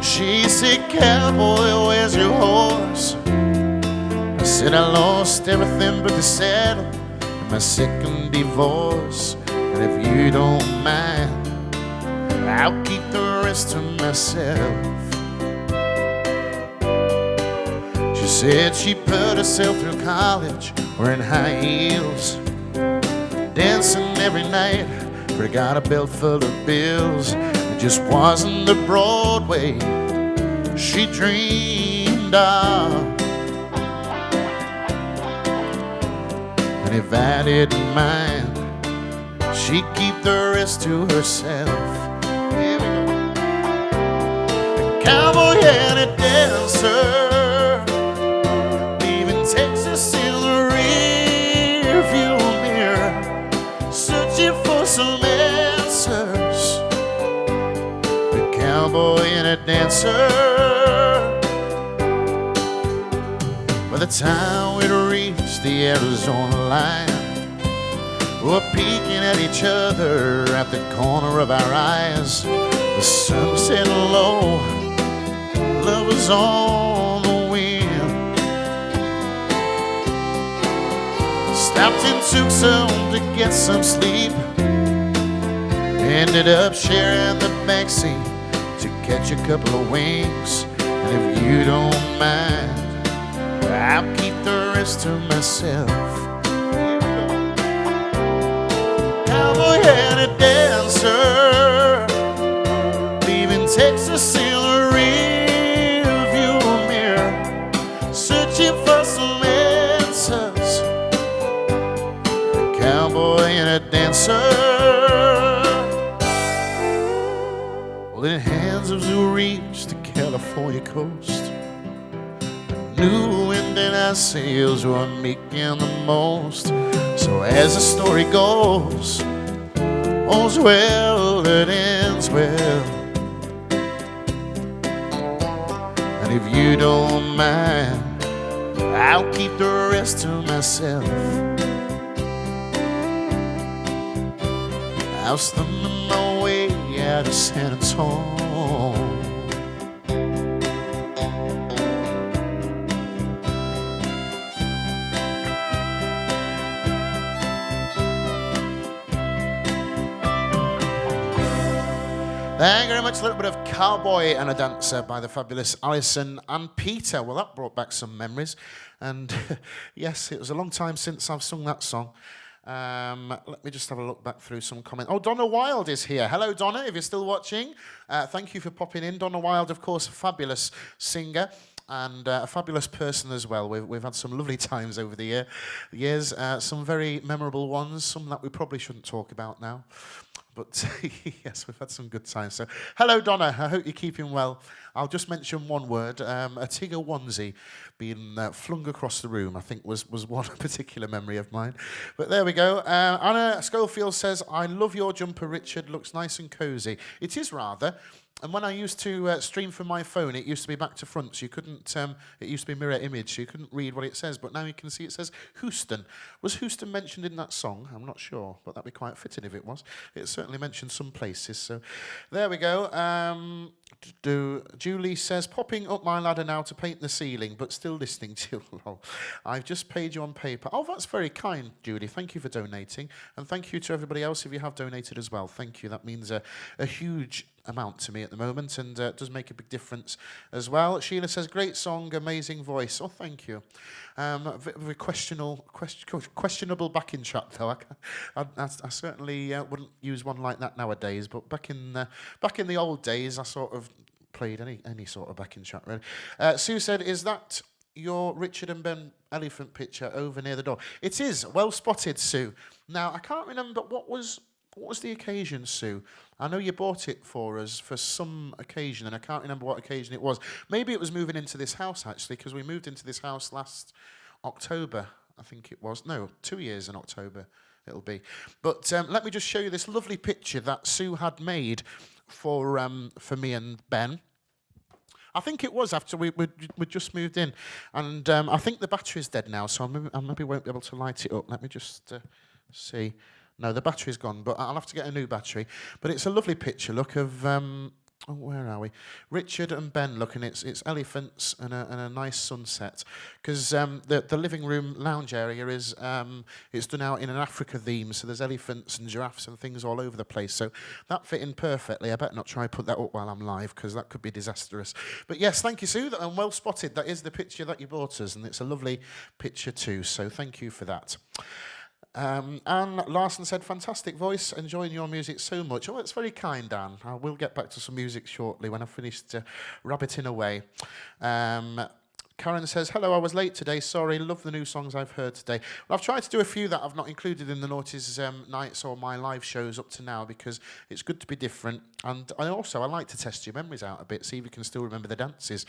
She said, "Cowboy, where's your horse?" I said, "I lost everything but the saddle in my second divorce. And if you don't mind, I'll keep the rest to myself." She said she put herself through college wearing high heels, dancing every night, forgot a belt full of bills. It just wasn't the Broadway she dreamed of. And if I didn't mind, she'd keep the rest to herself. Here we go. A cowboy and a dancer, leaving Texas in the rearview mirror, searching for some answers. A cowboy and a dancer. By the time we'd reached the Arizona line, we're peeking at each other at the corner of our eyes. The sun was setting low, love was on the wind. Stopped and took some to get some sleep. Ended up sharing the backseat to catch a couple of wings. And if you don't mind, I'll keep the rest to myself. Cowboy and a dancer, leaving Texas in the rearview mirror, searching for some answers. A cowboy and a dancer. Well, in hands as we reached the California coast, new wind in our sails were making the most. So as the story goes, all's well that ends well. And if you don't mind, I'll keep the rest to myself. I was thumbing my way out of San Antonio, thank you very much. A little bit of Cowboy and a Dancer by the fabulous Alison and Peter. Well, that brought back some memories. And yes, it was a long time since I've sung that song. Let me just have a look back through some comments. Oh, Donna Wilde is here. Hello, Donna, if you're still watching. Thank you for popping in. Donna Wilde, of course, a fabulous singer and a fabulous person as well. We've had some lovely times over the years. Some very memorable ones, some that we probably shouldn't talk about now. But yes, we've had some good times. So, hello, Donna. I hope you're keeping well. I'll just mention one word. A Tigger onesie being flung across the room, I think, was one particular memory of mine. But there we go. Anna Schofield says, "I love your jumper, Richard. Looks nice and cosy." It is rather. And when I used to stream from my phone, it used to be back to front, so you couldn't, it used to be mirror image, so you couldn't read what it says, but now you can see it says Houston. Was Houston mentioned in that song? I'm not sure, but that'd be quite fitting if it was. It certainly mentioned some places, so there we go. Julie says, popping up my ladder now to paint the ceiling, but still listening to you. Lol. I've just paid you on paper. Oh, that's very kind, Julie. Thank you for donating. And thank you to everybody else if you have donated as well. Thank you. That means a huge amount to me at the moment, and does make a big difference as well. Sheila says, great song, amazing voice. Oh, thank you. Very questionable backing track, though. I certainly wouldn't use one like that nowadays, but back in the old days, I sort of played any sort of backing track, really. Sue said, is that your Richard and Ben elephant picture over near the door? It is. Well spotted, Sue. Now, I can't remember what was the occasion, Sue. I know you bought it for us for some occasion, and I can't remember what occasion it was. Maybe it was moving into this house, actually, because we moved into this house last October, I think it was. No, 2 years in October it'll be. But let me just show you this lovely picture that Sue had made for me and Ben. I think it was after we just moved in, and I think the battery's dead now, so I maybe won't be able to light it up. Let me just see. No, the battery's gone, but I'll have to get a new battery. But it's a lovely picture. Look of where are we? Richard and Ben. Look, and it's elephants and a nice sunset. Because the living room lounge area is it's done out in an Africa theme, so there's elephants and giraffes and things all over the place. So that fit in perfectly. I better not try and put that up while I'm live, because that could be disastrous. But yes, thank you, Sue, and well spotted. That is the picture that you bought us, and it's a lovely picture too. So thank you for that. Anne Larson said, fantastic voice, enjoying your music so much. Oh, that's very kind, Anne. I will get back to some music shortly when I've finished rabbiting away. Karen says, hello, I was late today, sorry, love the new songs I've heard today. Well, I've tried to do a few that I've not included in the Noughties nights or my live shows up to now, because it's good to be different. And I like to test your memories out a bit, see if you can still remember the dances.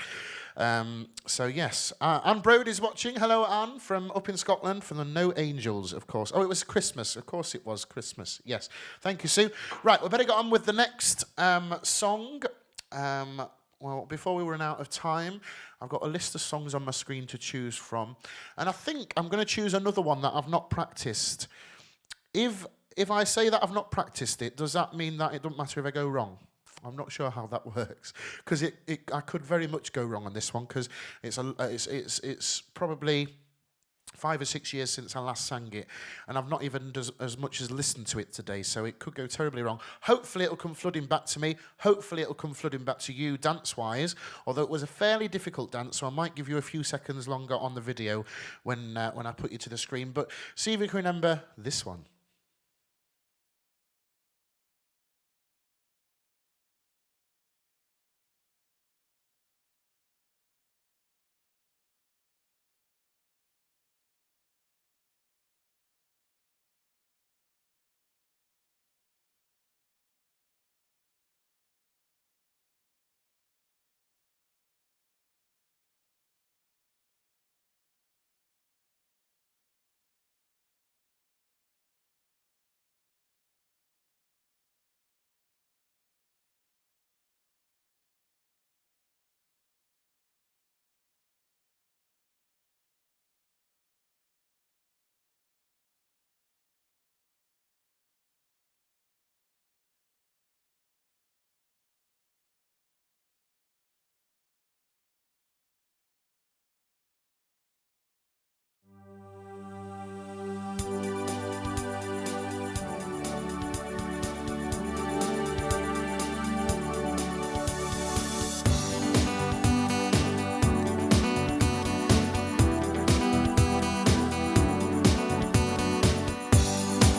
So yes, Anne Brody's watching. Hello, Anne, from up in Scotland, from the No Angels, of course. Oh, it was Christmas. Of course it was Christmas. Yes. Thank you, Sue. Right, we better get on with the next song. Well, before we run out of time, I've got a list of songs on my screen to choose from. And I think I'm going to choose another one that I've not practiced. If I say that I've not practiced it, does that mean that it doesn't matter if I go wrong? I'm not sure how that works, because I could very much go wrong on this one, because it's probably 5 or 6 years since I last sang it, and I've not even as much as listened to it today, so it could go terribly wrong. Hopefully it'll come flooding back to me. Hopefully it'll come flooding back to you dance-wise, although it was a fairly difficult dance, so I might give you a few seconds longer on the video when I put you to the screen. But see if you can remember this one.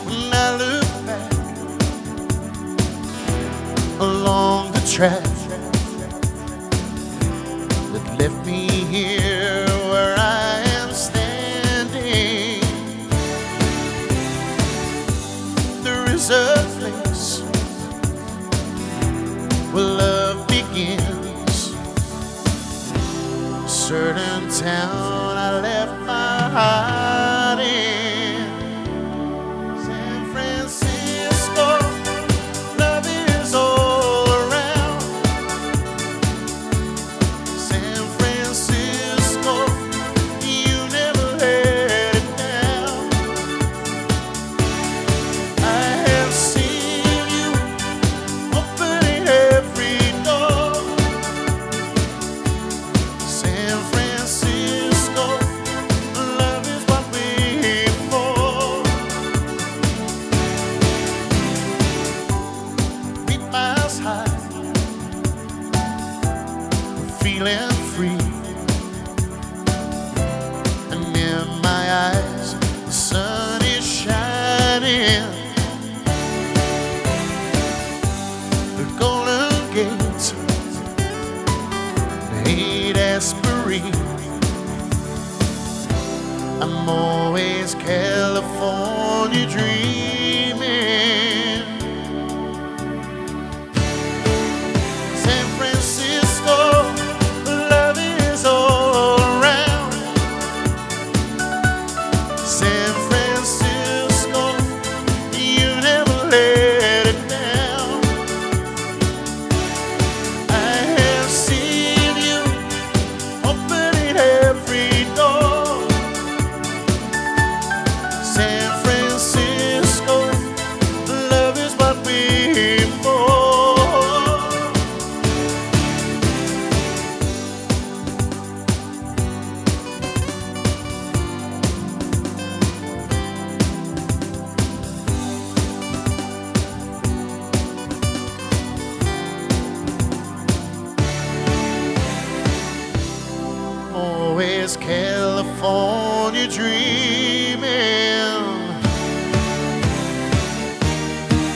When I look back along the track that left me here where I am standing, there is a place where love begins. A certain town I left my heart in, San Francisco. Love is all around San Francisco. You never let it down. I have seen you opening every door. California dreaming. San Francisco, love is all around. San Francisco, you never let it down. I have seen you opening every door. San Francisco, love is what we're for. Always California dreaming.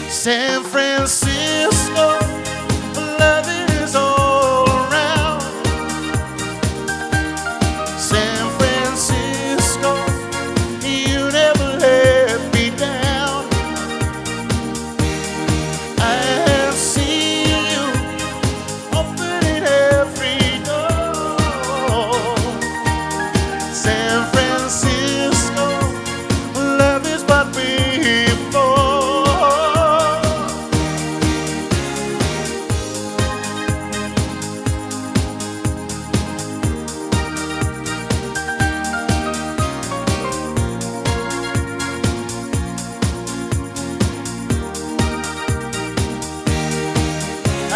San Francisco, love is all around. San Francisco, you never let me down. I have seen you opening every door. San Francisco, love is what we're for.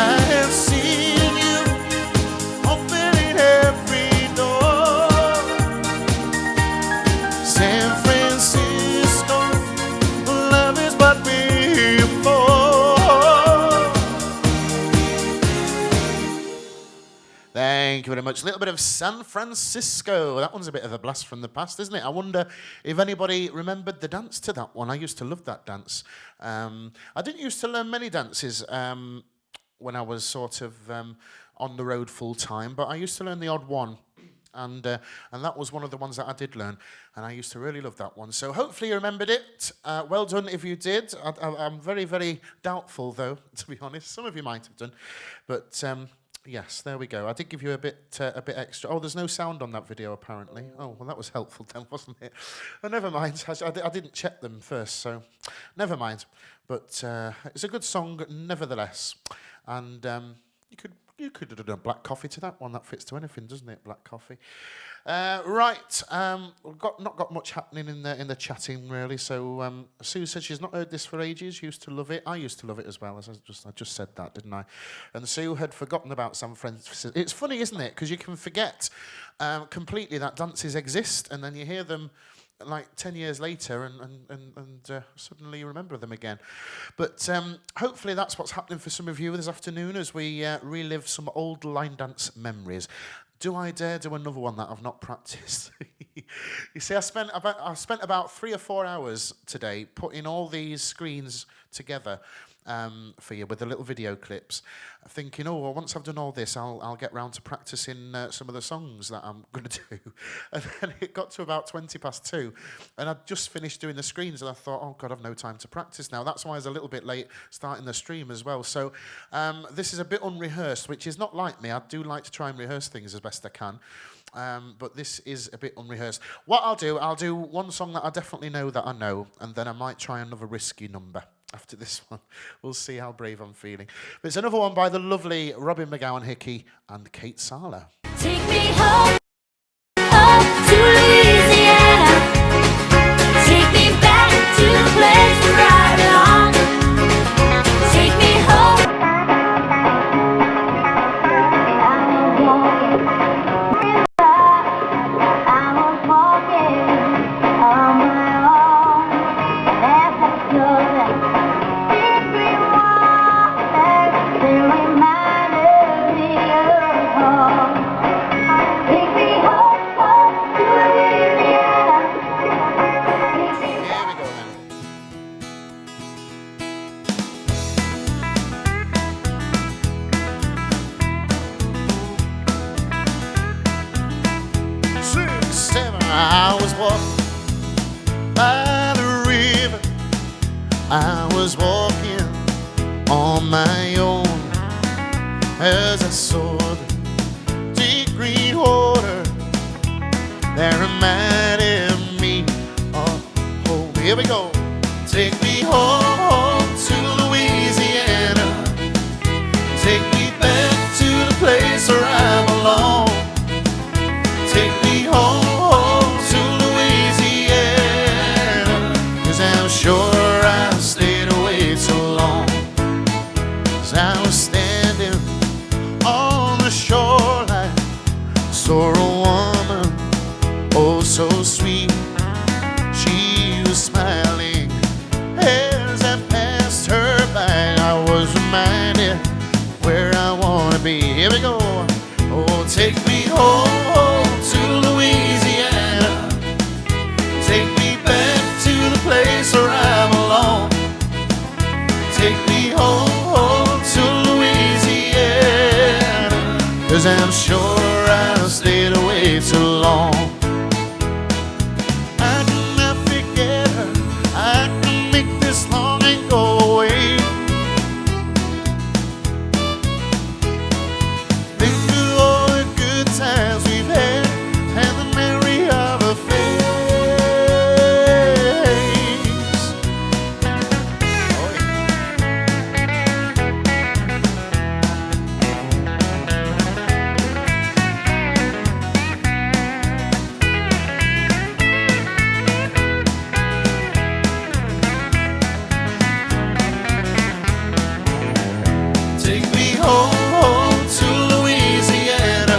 I have seen you opening every door. San Francisco, love is what we're for. Thank you very much. A little bit of San Francisco. That one's a bit of a blast from the past, isn't it? I wonder if anybody remembered the dance to that one. I used to love that dance. I didn't used to learn many dances when I was sort of on the road full time, but I used to learn the odd one. And that was one of the ones that I did learn, and I used to really love that one. So hopefully you remembered it. Well done if you did. I'm very, very doubtful, though, to be honest. Some of you might have done, but yes, there we go. I did give you a bit extra. Oh, there's no sound on that video apparently. Oh, well, that was helpful then, wasn't it? Oh, never mind. I didn't check them first, so never mind. But it's a good song, nevertheless, and you could have done black coffee to that one. That fits to anything, doesn't it? Black coffee. Right. We've not got much happening in the chatting really. So Sue said she's not heard this for ages. Used to love it. I used to love it as well. As I just said that, didn't I? And Sue had forgotten about San Francisco. It's funny, isn't it? Because you can forget completely that dances exist, and then you hear them like 10 years later and suddenly you remember them again. But hopefully that's what's happening for some of you this afternoon as we relive some old line dance memories. Do I dare do another one that I've not practiced? You see, I spent about 3 or 4 hours today putting all these screens together for you with the little video clips, thinking, oh, well, once I've done all this, I'll get round to practicing some of the songs that I'm going to do. And then it got to about 2:20, and I'd just finished doing the screens, and I thought, oh, God, I've no time to practice now. That's why I was a little bit late starting the stream as well. So this is a bit unrehearsed, which is not like me. I do like to try and rehearse things as best I can. But this is a bit unrehearsed. What I'll do one song that I definitely know that I know, and then I might try another risky number after this one. We'll see how brave I'm feeling. But it's another one by the lovely Robin McGowan Hickey and Kate Sala. Take me home, up to Louisiana. Take me back to the place where I belong. Take me home. I was walking on my own. That's nothing. Different water, they reminded me of home. I was walking on my own as I saw the deep green water that reminded me of home. Here we go. Take me home to Louisiana. Take me back to the place where I belong. Take me home to Louisiana, 'cause I'm sure I stayed away too long. 'Cause I was standing on the shoreline, saw a woman, oh so sweet. She was smiling as I passed her by. I was reminded where I wanna be. Here we go. Oh, take me home to Louisiana. Take me back to the place where I belong. Take me home to Louisiana, 'cause I'm sure I stayed away too long. I cannot forget her. I can make this longing go away. Think of all the good times we've had and the memory of her face. Oh, yeah. Take me home to Louisiana.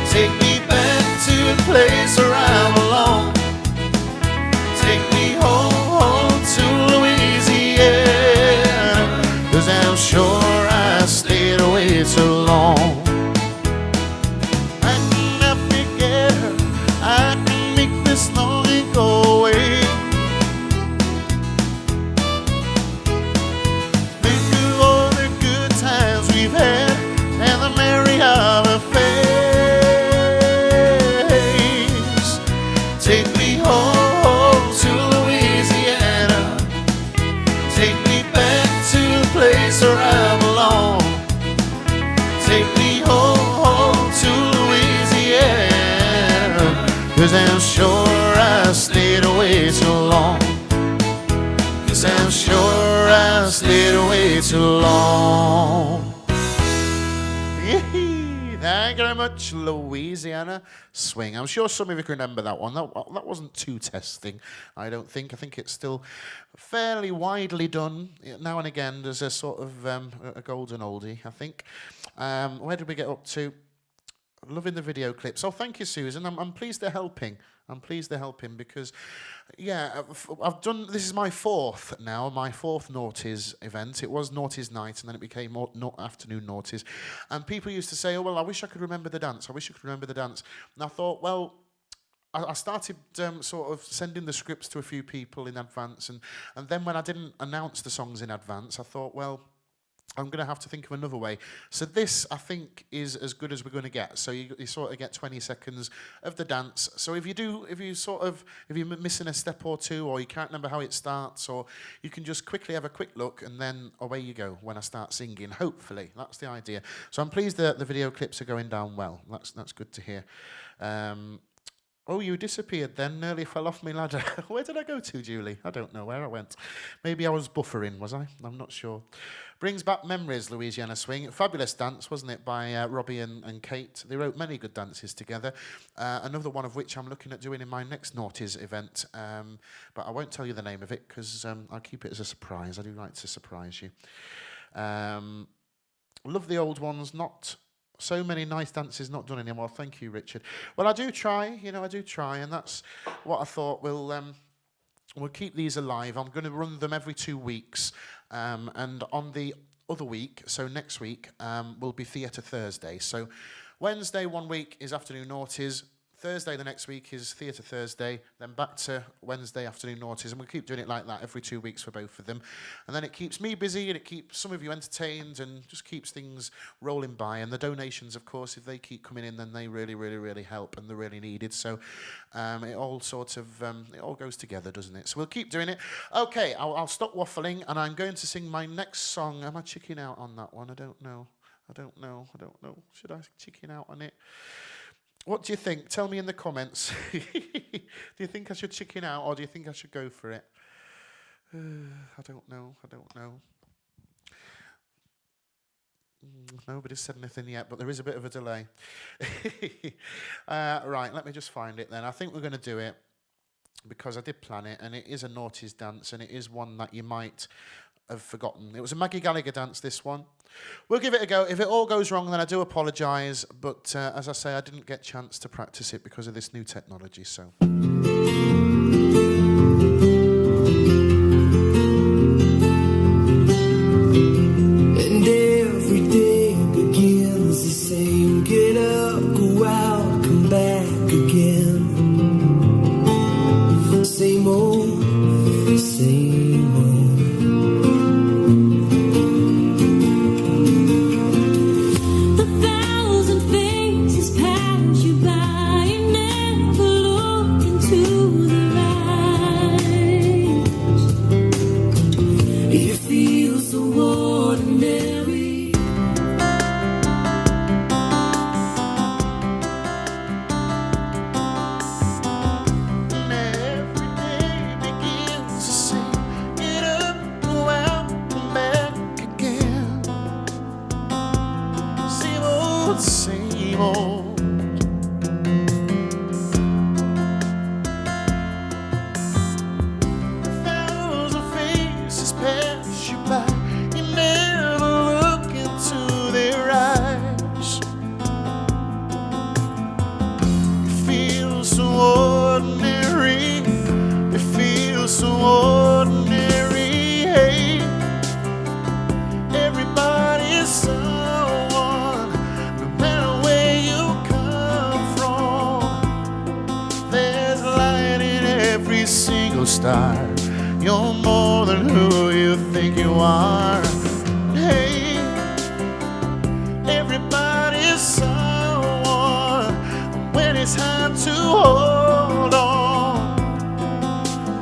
Take me back to the place where I belong. Take me home to Louisiana, 'cause I'm sure I stayed away too long. I cannot forget her. I can make this longing go away. Think of all the good times we've had and the memory of her face. Take me home to Louisiana. Take me back to the place where I belong. Take me home to Louisiana, 'cause I'm sure I stayed away too long. 'Cause I'm sure I stayed away too long. Yee-hee. Thank you very much, Louisiana Swing. I'm sure some of you can remember that one. That wasn't too testing, I don't think. I think it's still fairly widely done. Now and again, there's a sort of a golden oldie, I think. Where did we get up to? Loving the video clips. Oh, thank you, Susan. I'm pleased they're helping. I'm pleased they're helping because, yeah, I've done, this is my fourth now, my fourth Noughties event. It was Noughties night and then it became afternoon Noughties. And people used to say, oh, well, I wish I could remember the dance. I wish I could remember the dance. And I thought, well, I started sort of sending the scripts to a few people in advance. And then when I didn't announce the songs in advance, I thought, well, I'm going to have to think of another way. So this, I think, is as good as we're going to get. So you sort of get 20 seconds of the dance. So if you're missing a step or two, or you can't remember how it starts, or you can just quickly have a quick look, and then away you go when I start singing. Hopefully, that's the idea. So I'm pleased that the video clips are going down well. That's good to hear. Oh, you disappeared then, nearly fell off my ladder. Where did I go to, Julie? I don't know where I went. Maybe I was buffering, was I? I'm not sure. Brings back memories, Louisiana Swing. Fabulous dance, wasn't it, by Robbie and Kate? They wrote many good dances together. Another one of which I'm looking at doing in my next Noughties event. But I won't tell you the name of it because I'll keep it as a surprise. I do like to surprise you. Love the old ones, not... So many nice dances not done anymore. Thank you, Richard. Well, I do try, I do try, and that's what I thought. We'll keep these alive. I'm going to run them every 2 weeks, and on the other week, so next week, will be Theatre Thursday. So Wednesday 1 week is afternoon Noughties. Thursday the next week is Theatre Thursday, then back to Wednesday afternoon Noughties, and we'll keep doing it like that every 2 weeks for both of them. And then it keeps me busy, and it keeps some of you entertained, and just keeps things rolling by. And the donations, of course, if they keep coming in, then they really, really, really help, and they're really needed. So it all sort of, it all goes together, doesn't it? So we'll keep doing it. Okay, I'll stop waffling, and I'm going to sing my next song. Am I chicking out on that one? I don't know. Should I chicken out on it? What do you think? Tell me in the comments. Do you think I should chicken out, or do you think I should go for it? I don't know. Nobody's said anything yet, but there is a bit of a delay. Right, let me just find it then. I think we're going to do it because I did plan it, and it is a Noughties dance, and it is one that you might have forgotten. It was a Maggie Gallagher dance, this one. We'll give it a go. If it all goes wrong, then I do apologise, but as I say, I didn't get a chance to practice it because of this new technology, so... And every day begins the same. Get up, go out, come back again. Same old, same old. Same old. A thousand faces pass you by. You never look into their eyes. You feel so ordinary. You feel so ordinary. Hey, everybody's someone. No matter where you come from, there's light in every single star. You're more than who you think you are. Hey, everybody's someone. When it's time to hold on,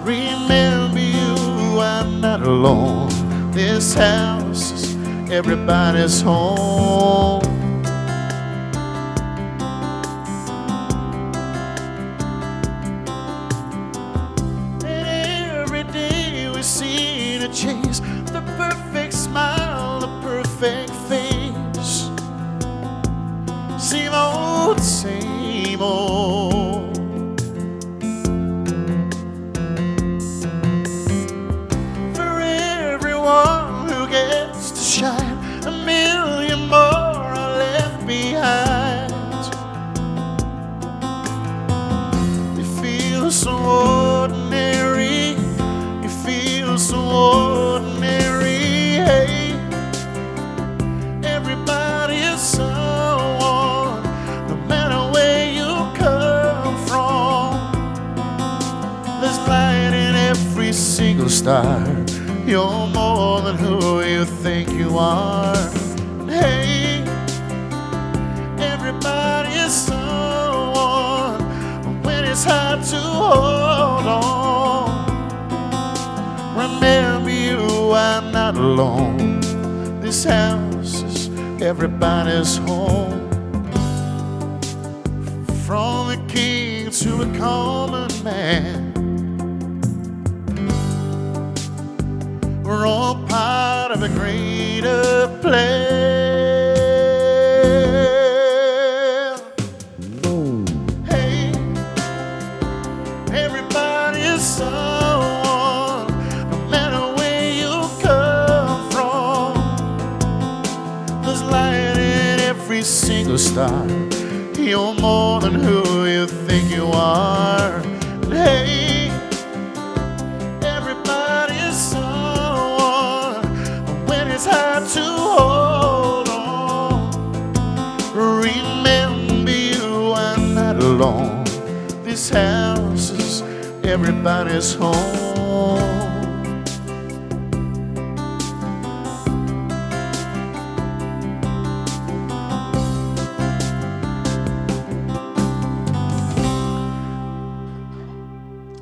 remember you are not alone. This house is everybody's home. Chase the perfect smile, the perfect face. Same old, same old. For everyone who gets to shine, a million more are left behind. They feel so ordinary. You feel so ordinary. Hey, everybody is someone. No matter where you come from, there's light in every single star. You're more than who you think you are. Hey, everybody is someone. When it's hard to hold on, remember you are not alone. This house is everybody's home. From the king to a common man, we're all part of a greater plan. Hey, everybody is someone. No matter where you come from, there's light in every single star. You're more than who you think you are. And hey, everybody is someone. When it's hard to hold on, remember you are not alone. everybody's home.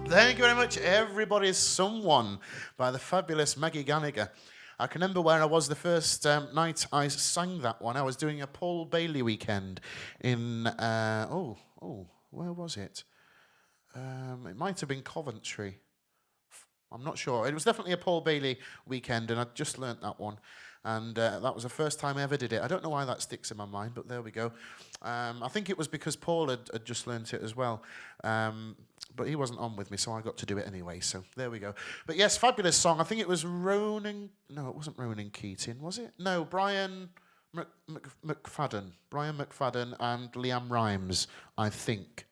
Thank you very much, Everybody's Someone by the fabulous Maggie Gallagher. I can remember where I was the first night I sang that one. I was doing a Paul Bailey weekend in, where was it? It might have been Coventry. I'm not sure. It was definitely a Paul Bailey weekend, and I'd just learnt that one. And that was the first time I ever did it. I don't know why that sticks in my mind, but there we go. I think it was because Paul had just learnt it as well. But he wasn't on with me, so I got to do it anyway. So there we go. But yes, fabulous song. I think it was Ronan... No, it wasn't Ronan Keating, was it? No, Brian McFadden. Brian McFadden and Liam Rimes, I think.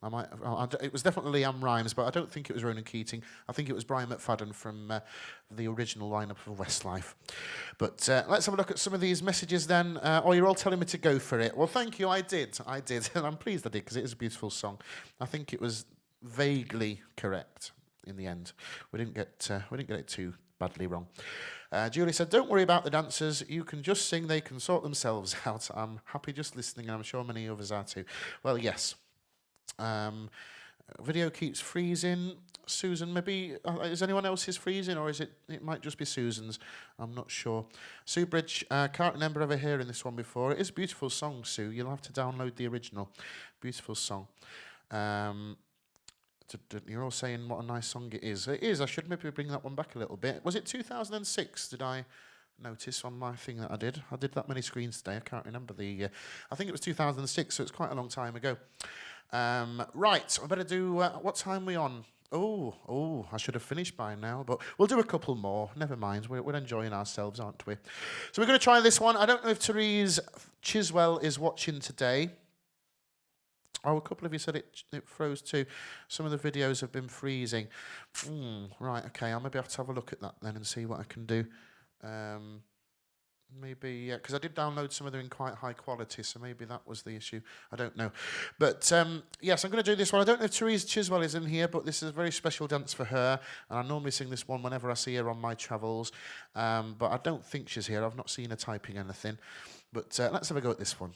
It was definitely Liam Rimes, but I don't think it was Ronan Keating. I think it was Brian McFadden from the original lineup of Westlife. But let's have a look at some of these messages then. You're all telling me to go for it. Well, thank you. I did, and I'm pleased I did because it is a beautiful song. I think it was vaguely correct in the end. We didn't get it too badly wrong. Julie said, "Don't worry about the dancers. You can just sing. They can sort themselves out." I'm happy just listening, and I'm sure many others are too. Well, yes. Video keeps freezing. Susan, maybe is anyone else's freezing, or is it might just be Susan's? I'm not sure. Sue Bridge, can't remember ever hearing this one before. It is a beautiful song, Sue. You'll have to download the original. Beautiful song. You're all saying what a nice song it is. It is. I should maybe bring that one back a little bit. Was it 2006? Did I notice on my thing that I did? I did that many screens today. I can't remember the... I think it was 2006, so it's quite a long time ago. Right, I better do... what time are we on? Oh, I should have finished by now, but we'll do a couple more. Never mind, we're enjoying ourselves, aren't we? So we're going to try this one. I don't know if Therese Chiswell is watching today. Oh, a couple of you said it froze too. Some of the videos have been freezing. Right, okay, I'll maybe have to have a look at that then and see what I can do. Maybe, because I did download some of them in quite high quality, so maybe that was the issue. I don't know. But, yes, I'm going to do this one. I don't know if Therese Chiswell is in here, but this is a very special dance for her. And I normally sing this one whenever I see her on my travels. But I don't think she's here. I've not seen her typing anything. But let's have a go at this one.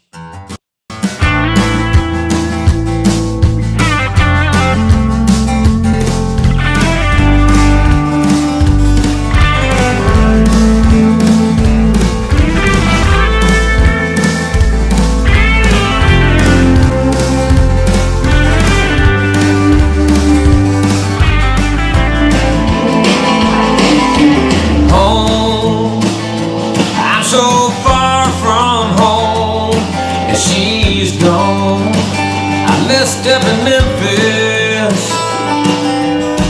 Up in Memphis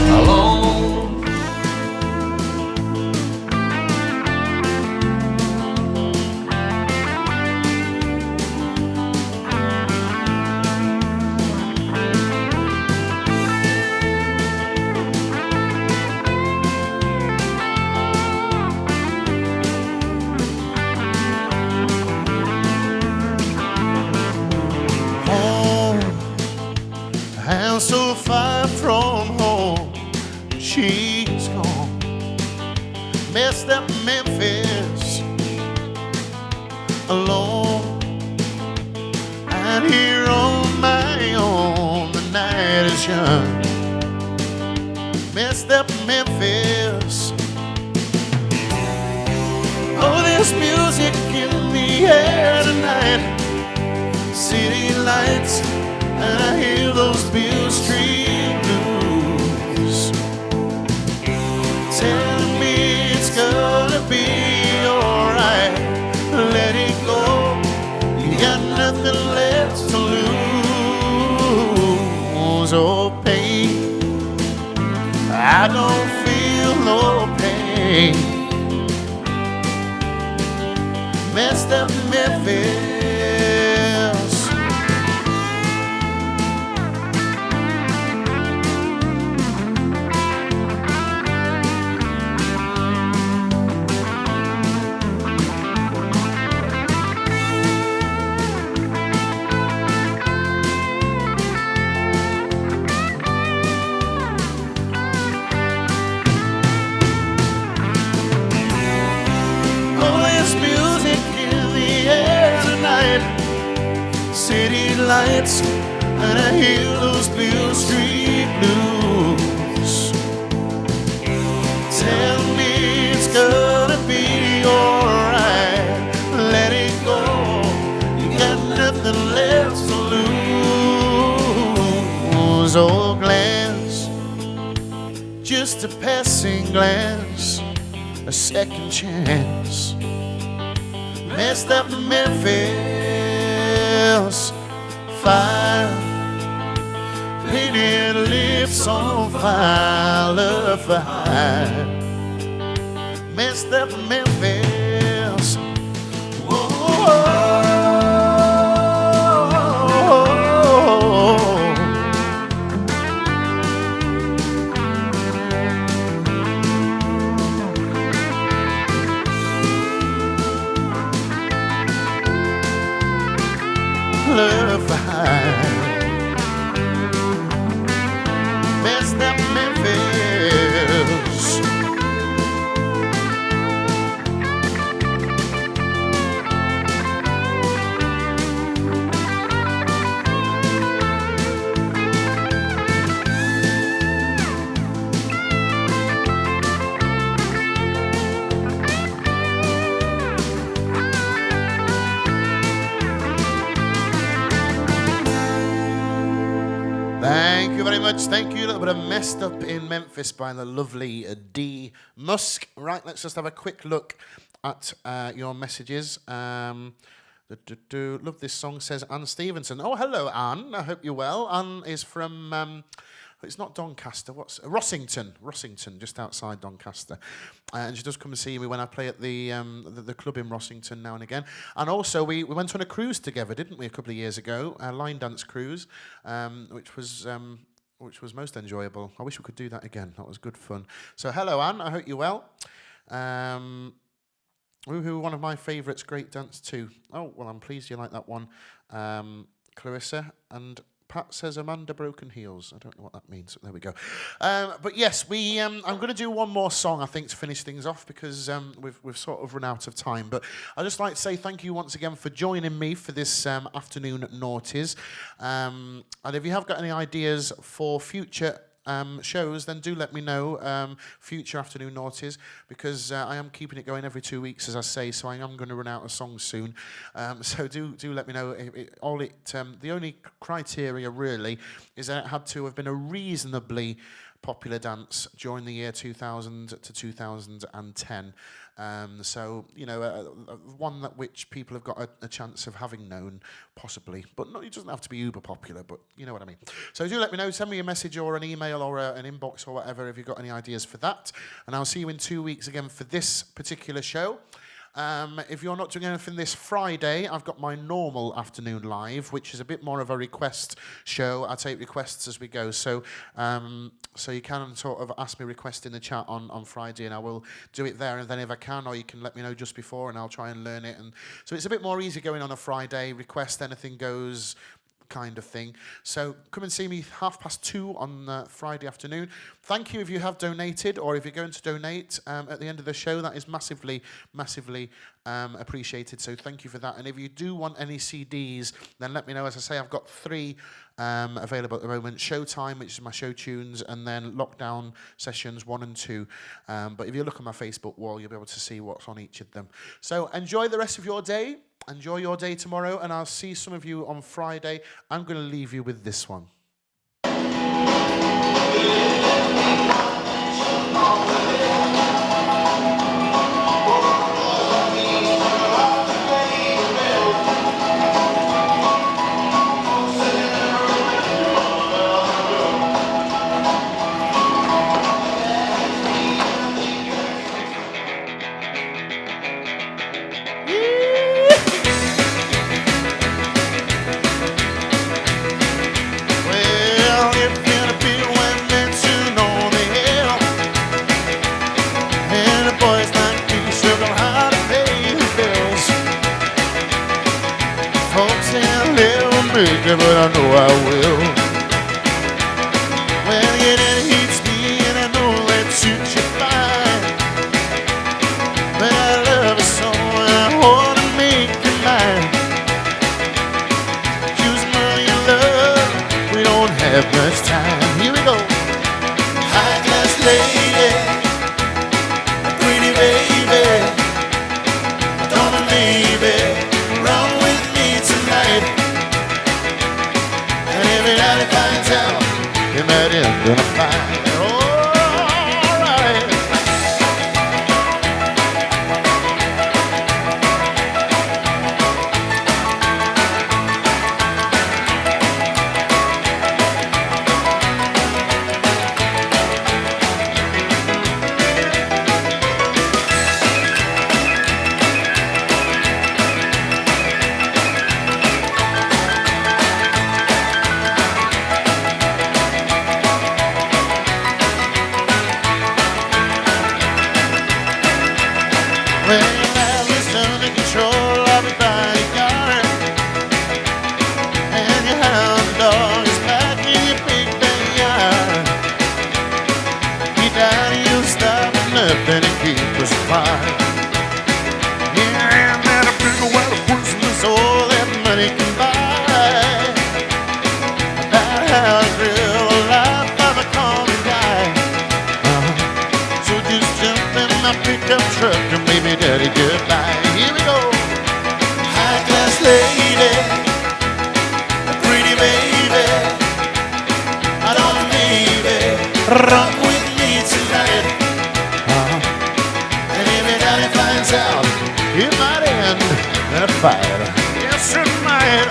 alone. I'm so far from home, she's gone. Messed up Memphis alone. Out here on my own, the night is young. Messed up Memphis. Oh, there's music in the air tonight. City lights, and I hear those Beale Street blues telling me it's gonna be alright. Let it go, you got nothing left to lose. Oh, pain, I don't feel no pain. Messed up Memphis. city lights and I hear those Beale Street blues. Tell me it's gonna be alright. Let it go. You got nothing left to lose. Oh, glance, just a passing glance, a second chance. Messed up Memphis fire, painted lips on fire, love for hire. Messed up Memphis. Whoa. Love for high. Messed up Memphis. Thank you very much. Thank you. A little bit of Messed Up in Memphis by the lovely D. Musk. Right, let's just have a quick look at your messages. Love this song, says Anne Stevenson. Oh, hello, Anne. I hope you're well. Anne is from... it's not Doncaster. What's Rossington? Rossington, just outside Doncaster. And she does come and see me when I play at the club in Rossington now and again. And also, we went on a cruise together, didn't we, a couple of years ago? A line dance cruise, which was most enjoyable. I wish we could do that again. That was good fun. So, hello, Anne. I hope you're well. Woohoo, one of my favourites, Great Dance too. Oh, well, I'm pleased you like that one. Clarissa and... Pat says Amanda Broken Heels. I don't know what that means. There we go. But yes, I'm going to do one more song, I think, to finish things off because we've sort of run out of time. But I'd just like to say thank you once again for joining me for this afternoon at Noughties. And if you have got any ideas for future shows, then do let me know, future afternoon Noughties, because I am keeping it going every 2 weeks, as I say, so I am going to run out of songs soon. So do let me know. The only criteria really is that it had to have been a reasonably popular dance during the year 2000 to 2010. So, you know, one that which people have got a chance of having known, possibly. But it doesn't have to be uber popular, but you know what I mean. So do let me know. Send me a message or an email or an inbox or whatever if you've got any ideas for that. And I'll see you in 2 weeks again for this particular show. If you're not doing anything this Friday, I've got my normal afternoon live, which is a bit more of a request show. I take requests as we go, so you can sort of ask me request in the chat on Friday, and I will do it there. And then if I can, or you can let me know just before, and I'll try and learn it. And so it's a bit more easy going on a Friday. Request, anything goes, kind of thing. So come and see me 2:30 on Friday afternoon. Thank you if you have donated, or if you're going to donate at the end of the show. That is massively, massively appreciated. So thank you for that. And if you do want any CDs, then let me know. As I say, I've got 3 available at the moment. Showtime, which is my show tunes, and then Lockdown Sessions 1 and 2. But if you look on my Facebook wall, you'll be able to see what's on each of them. So enjoy the rest of your day. Enjoy your day tomorrow, and I'll see some of you on Friday. I'm going to leave you with this one. But I know I will. Well, yeah, that hits me, and I know that suits you fine. But I love you so, and I wanna make you mine. You Well, I was under control of your bodyguard, and your hound dog is back in your big backyard. He died, you'll stop at nothing to keep us apart. Yeah, and that a big white person is all that money can buy. That house real life of a common guy. So just jump in my pickup truck and baby daddy goodbye. Here we go. High class lady, a pretty baby, I don't maybe rock with me tonight. And if your daddy finds out, it might end in a fight. Yes, it might.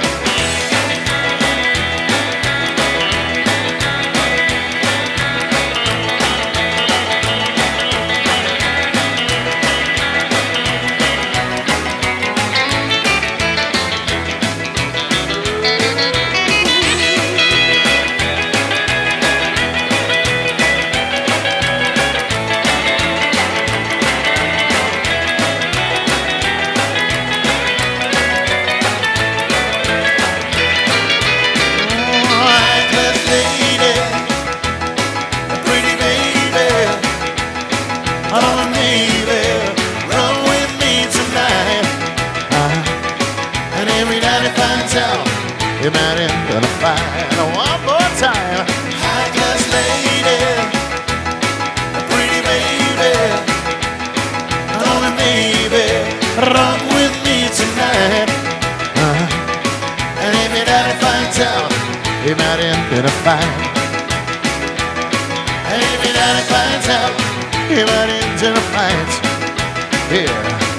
You might end in a fight. One more time. High class lady, a pretty baby, only maybe run with me tonight. And if your daddy finds out, you might end in a fight. And if your daddy finds out, you might end in a fight. Yeah.